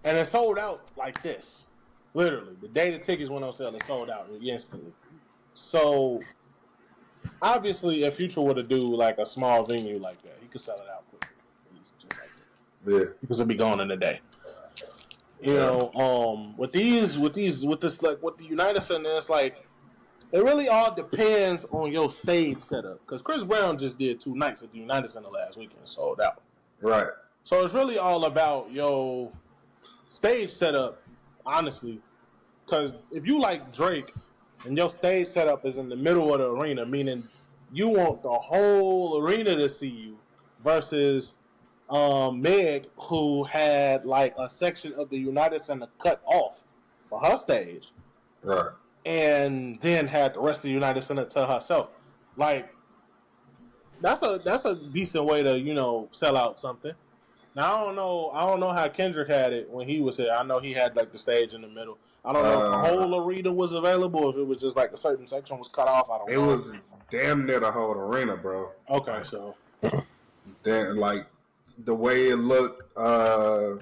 and it sold out like this. Literally, the day the tickets went on sale, it sold out instantly. So obviously, if Future were to do like a small venue like that, he could sell it out quickly, just like that.
Yeah.
Because it'd be gone in a day. You know, with the United Center, it's like it really all depends on your stage setup. Because Chris Brown just did 2 nights at the United Center last weekend, sold out.
Right.
So it's really all about your stage setup, honestly. Because if you like Drake and your stage setup is in the middle of the arena, meaning you want the whole arena to see you, versus Meg, who had like a section of the United Center cut off for her stage,
Right.
and then had the rest of the United Center to herself. Like that's a decent way to sell out something. Now I don't know how Kendrick had it when he was here. I know he had like the stage in the middle. I don't know if the whole arena was available, if it was just like a certain section was cut off. I don't know.
It was damn near the whole arena, bro.
Okay, so
Then like the way it looked, well,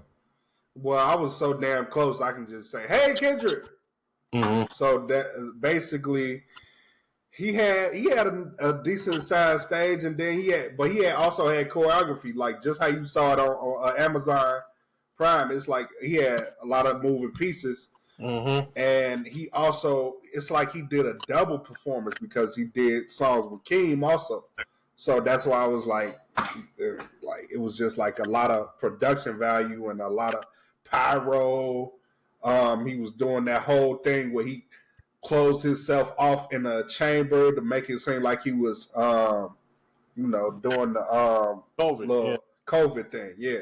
I was so damn close I can just say, "Hey, Kendrick."
Mm-hmm.
So that basically he had a decent sized stage, and then he had also had choreography, like just how you saw it on Amazon Prime. It's like he had a lot of moving pieces, and he also it's like he did a double performance because he did songs with Keem also. So that's why I was like it was just like a lot of production value and a lot of pyro. He was doing that whole thing where he closed himself off in a chamber to make it seem like he was, doing the COVID thing. Yeah.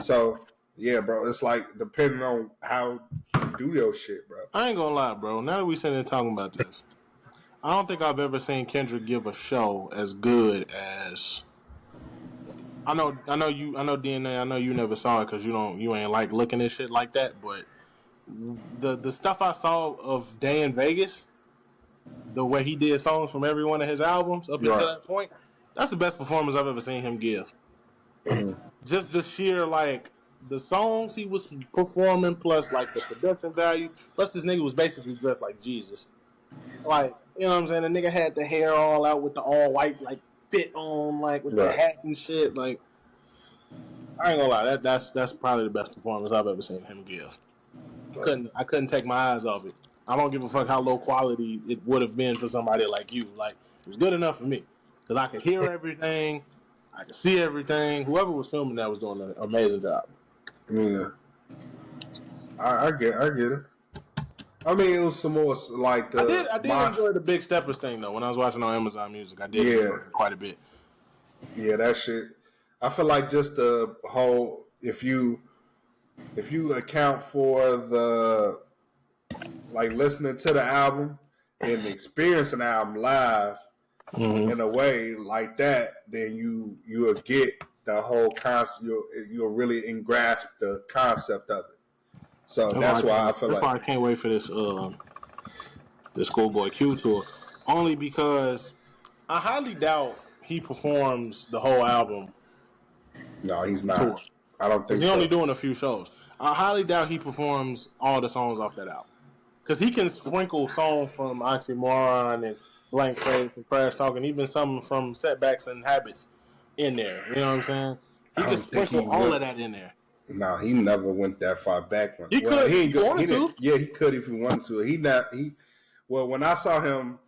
So yeah, bro, it's like depending on how you do your shit, bro.
I ain't gonna lie, bro. Now that we sitting there talking about this, I don't think I've ever seen Kendrick give a show as good as. I know DNA. I know you never saw it because you ain't like looking at shit like that. But the stuff I saw of Day in Vegas, the way he did songs from every one of his albums up until that point, that's the best performance I've ever seen him give. Just the sheer like the songs he was performing, plus like the production value, plus this nigga was basically dressed like Jesus. Like, you know what I'm saying? The nigga had the hair all out with the all white like fit on, like with the hat and shit. Like, I ain't gonna lie, that's probably the best performance I've ever seen him give. I couldn't take my eyes off it. I don't give a fuck how low quality it would have been for somebody like you. Like, it was good enough for me because I could hear everything, I could see everything. Whoever was filming that was doing an amazing job.
Yeah, I get it. I mean, it was some more like
I did enjoy the Big Steppers thing though. When I was watching on Amazon Music, I did enjoy it quite a bit.
Yeah, that shit. I feel like just the whole if you account for the like listening to the album and experiencing the album live in a way like that, then you'll get the whole concept. You'll really grasp the concept of it. So that's why I
can't wait for this Schoolboy Q tour. Only because I highly doubt he performs the whole album.
No, he's not.
Tour.
I don't think
he's
so.
only doing a few shows. I highly doubt he performs all the songs off that album. Because he can sprinkle songs from Oxymoron and Blank Face and Crash Talk and even some from Setbacks and Habits in there. You know what I'm saying? He can sprinkle all of that in there.
No, he never went that far back.
He could if he wanted to.
Yeah, he could if he wanted to. Well, when I saw him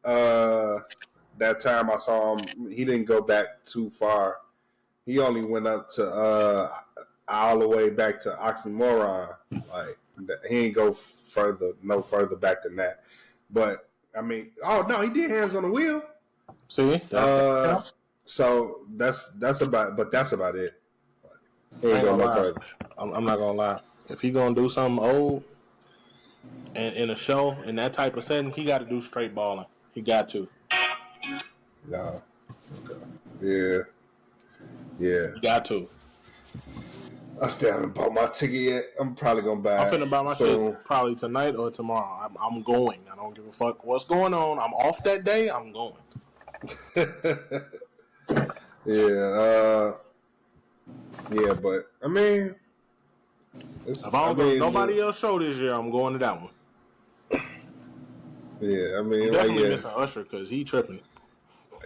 that time I saw him, he didn't go back too far. He only went up to all the way back to Oxymoron. Like he ain't go no further back than that. But I mean, oh no, he did Hands on the Wheel.
See,
so that's about it. He ain't go no further.
I'm not gonna lie. If he gonna do something old and in a show in that type of setting, he got to do straight balling. He got to.
No. Yeah.
He got to.
I still haven't bought my ticket yet. I'm probably gonna buy
I'm
it
finna buy my
soon.
shit probably tonight or tomorrow. I'm going. I don't give a fuck what's going on. I'm off that day. I'm going.
Yeah, but I mean,
If I don't go to nobody else show this year, I'm going to that one.
Yeah, I mean,
I'm definitely missing Usher because he tripping.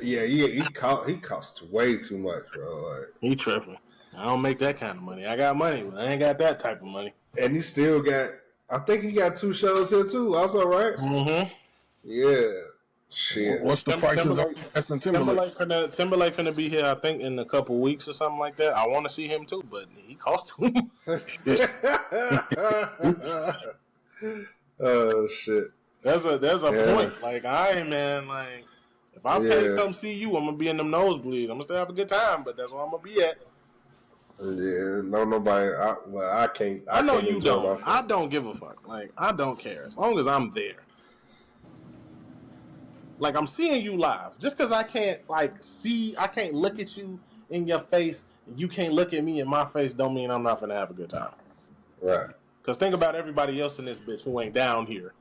Yeah, he costs way too much, bro. Like,
he tripping. I don't make that kind of money. I got money, but I ain't got that type of money.
And he still got, I think he got 2 shows here too, also, right?
Mm-hmm.
Yeah. Shit.
What's the prices on Justin Timberlake?
Timberlake finna be here, I think, in a couple weeks or something like that. I want to see him too, but he costs too much.
Oh shit.
There's a point. Like, man, like, if I pay to come see you, I'm gonna be in them nosebleeds. I'm gonna still have a good time, but that's where I'm gonna be at.
Yeah, nobody. I can't.
I know you don't. I don't give a fuck. Like, I don't care as long as I'm there. Like, I'm seeing you live. Just because I can't I can't look at you in your face, and you can't look at me in my face, don't mean I'm not gonna have a good time.
Right.
Because think about everybody else in this bitch who ain't down here.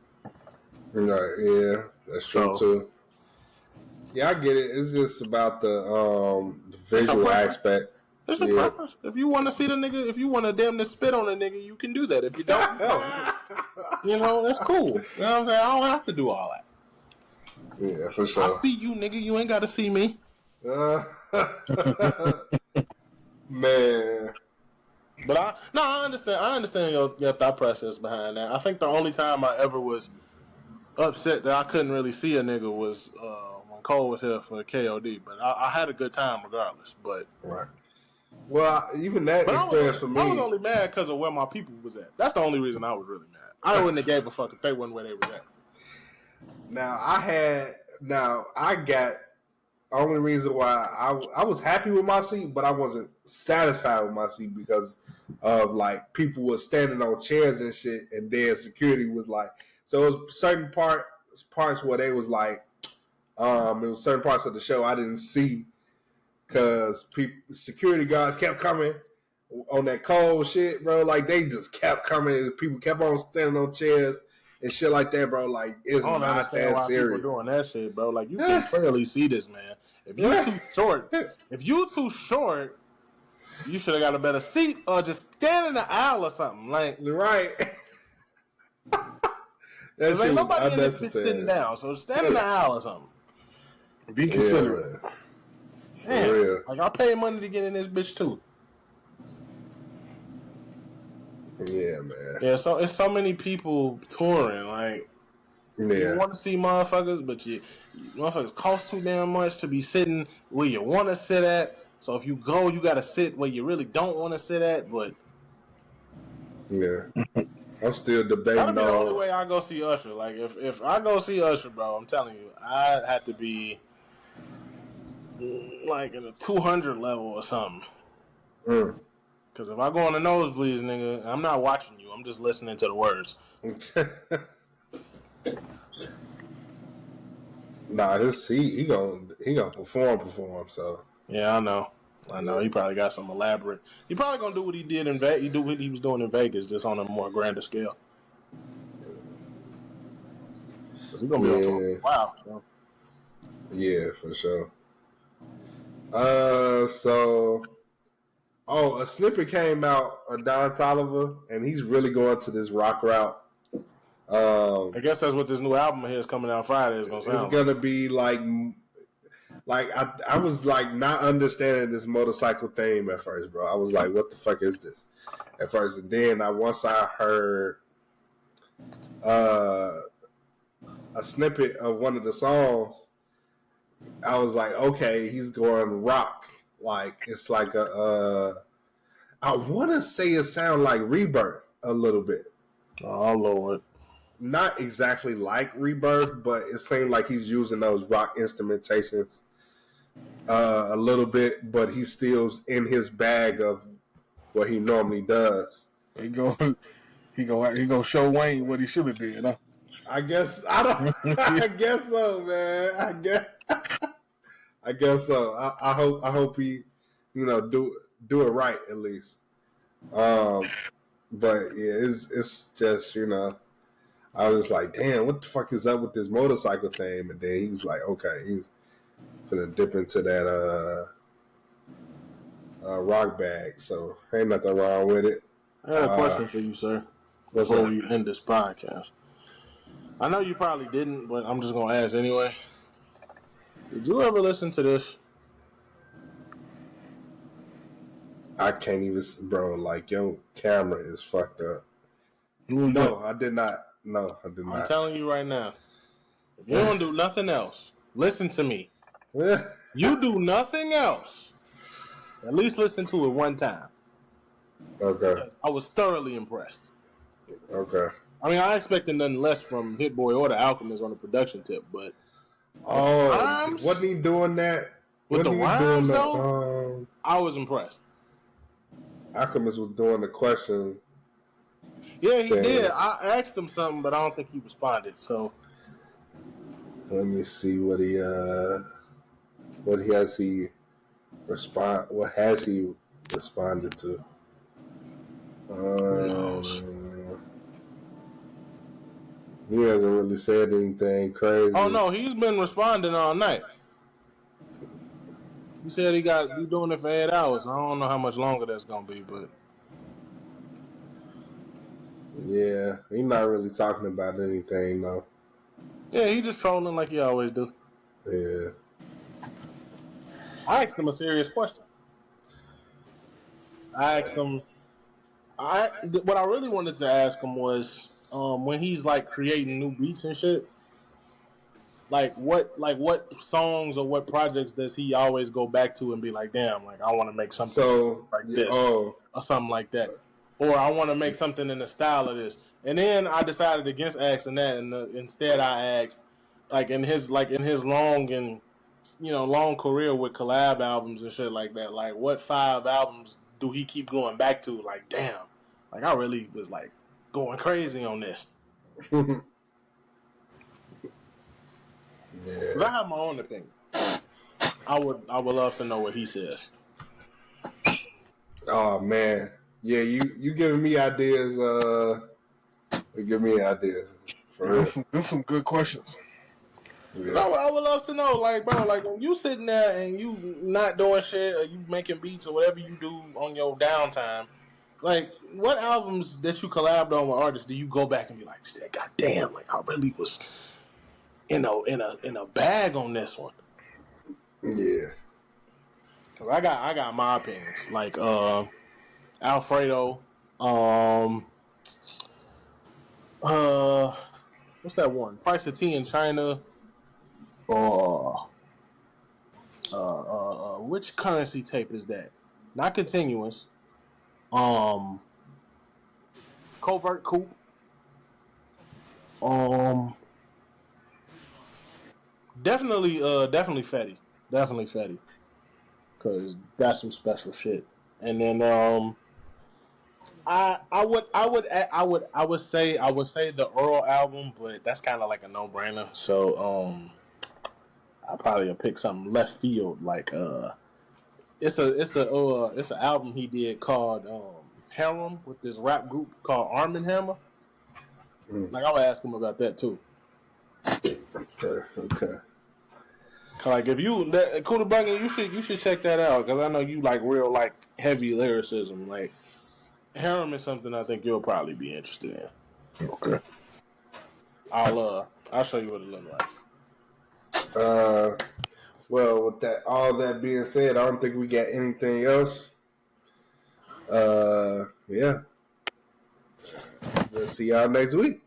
Right. Yeah, that's true too. Yeah, I get it. It's just about the visual aspect.
It's your preference. If you want to see the nigga, if you want to damn near spit on a nigga, you can do that. If you don't, you know, that's cool. You know what I'm saying? I don't have to do all that.
Yeah, for sure.
I see you, nigga. You ain't got to see me.
Man.
But I understand. I understand your thought process behind that. I think the only time I ever was upset that I couldn't really see a nigga was when Cole was here for KOD. But I had a good time regardless. But
right. Well, even that experience for me,
I was only mad because of where my people was at. That's the only reason I was really mad. I wouldn't have gave a fuck if they wasn't where they was at.
Now I got only reason why I was happy with my seat, but I wasn't satisfied with my seat because of like people were standing on chairs and shit, and then security was like, so it was certain parts where they was like, it was certain parts of the show I didn't see because security guards kept coming on that cold shit, bro. Like they just kept coming, people kept on standing on chairs and shit like that, bro. Like it's not that serious.
People doing that shit, bro. Like you can clearly see this, man. If you too short, you should have got a better seat or just stand in the aisle or something. Like
right.
There's ain't nobody in this bitch sitting down, so stand in the aisle or something.
Be considerate.
Yeah, like I pay money to get in this bitch too.
Yeah, man.
Yeah, so it's so many people touring. Like, you want to see motherfuckers, but you motherfuckers cost too damn much to be sitting where you want to sit at. So if you go, you got to sit where you really don't want to sit at. But
yeah, I'm still debating.
That'll be the only way I go see Usher. Like if I go see Usher, bro, I'm telling you, I have to be like in a 200 level or something. Because if I go on the nosebleeds, nigga, I'm not watching you. I'm just listening to the words.
Nah, he gonna perform. So
yeah, I know. He probably got some elaborate. He probably gonna do what he did in Vegas. He do what he was doing in Vegas, just on a more grander scale. Cause he gonna be on tour. Wow. So.
Yeah, for sure. A snippet came out of Don Toliver, and he's really going to this rock route.
I guess that's what this new album of his coming out Friday is gonna sound.
It's gonna be like I was like not understanding this motorcycle theme at first, bro. I was like, what the fuck is this? At first, and then once I heard a snippet of one of the songs, I was like, okay, he's going rock. Like it's like I want to say it sound like Rebirth a little bit.
Oh Lord.
Not exactly like Rebirth, but it seemed like he's using those rock instrumentations a little bit, but he's still in his bag of what he normally does.
He go show Wayne what he should have did, huh?
I guess I guess so, man. I guess so. I hope he, do it right at least. But yeah, it's just I was like, damn, what the fuck is up with this motorcycle thing? And then he was like, okay, he's finna dip into that rock bag, so ain't nothing wrong with it.
I had a question for you, sir, before we end this podcast. I know you probably didn't, but I'm just gonna ask anyway. Did you ever listen to this?
I can't even, bro. Like, your camera is fucked up. I did not. No, I did not.
I'm telling you right now. If you don't do nothing else, listen to me. You do nothing else. At least listen to it one time.
Okay.
I was thoroughly impressed.
Okay.
I mean, I expected nothing less from Hit Boy or The Alchemist on the production tip, but
wasn't he doing that
with the rhymes though? I was impressed.
Alchemist was doing the question.
Yeah, he did. I asked him something, but I don't think he responded. So
let me see what has he responded to?
Who knows?
He hasn't really said anything crazy.
Oh no, he's been responding all night. He said he doing it for 8 hours. I don't know how much longer that's gonna be, but
yeah, he's not really talking about anything though.
Yeah, he just trolling like he always do.
Yeah.
I asked him a serious question. I asked him. What I really wanted to ask him was, when he's like creating new beats and shit, like what songs or what projects does he always go back to and be like, damn, like I want to make something like this or something like that, or I want to make something in the style of this. And then I decided against asking that, and instead I asked, like in his long and long career with collab albums and shit like that, like what 5 albums do he keep going back to? Like, damn, like I really was like going crazy on this.
Yeah.
'Cause I have my own opinion. I would love to know what he says.
Oh man, yeah, you giving me ideas. You give me ideas for real.
There's some good questions.
Yeah.
I would love to know, like, bro, like when you sitting there and you not doing shit or you making beats or whatever you do on your downtime, like what albums that you collabed on with artists do you go back and be like, shit, goddamn, like I really was in a bag on this one.
Yeah.
Cause I got my opinions, like Alfredo, what's that one? Price of Tea in China. Which Currency tape is that? Not Continuous. Covert Coupe. Definitely Fetty. Definitely Fetty. Cause that's some special shit. And then I would say the Earl album, but that's kind of like a no-brainer. So I probably would pick something left field, like it's an album he did called Harem with this rap group called Arm & Hammer. Like I would ask him about that too.
Okay.
Like if you Kuda Bunny, you should check that out, because I know you like real like heavy lyricism. Like Harem is something I think you'll probably be interested in.
Okay.
I'll show you what it looks like.
Well, with all that being said, I don't think we got anything else. Yeah. We'll see y'all next week.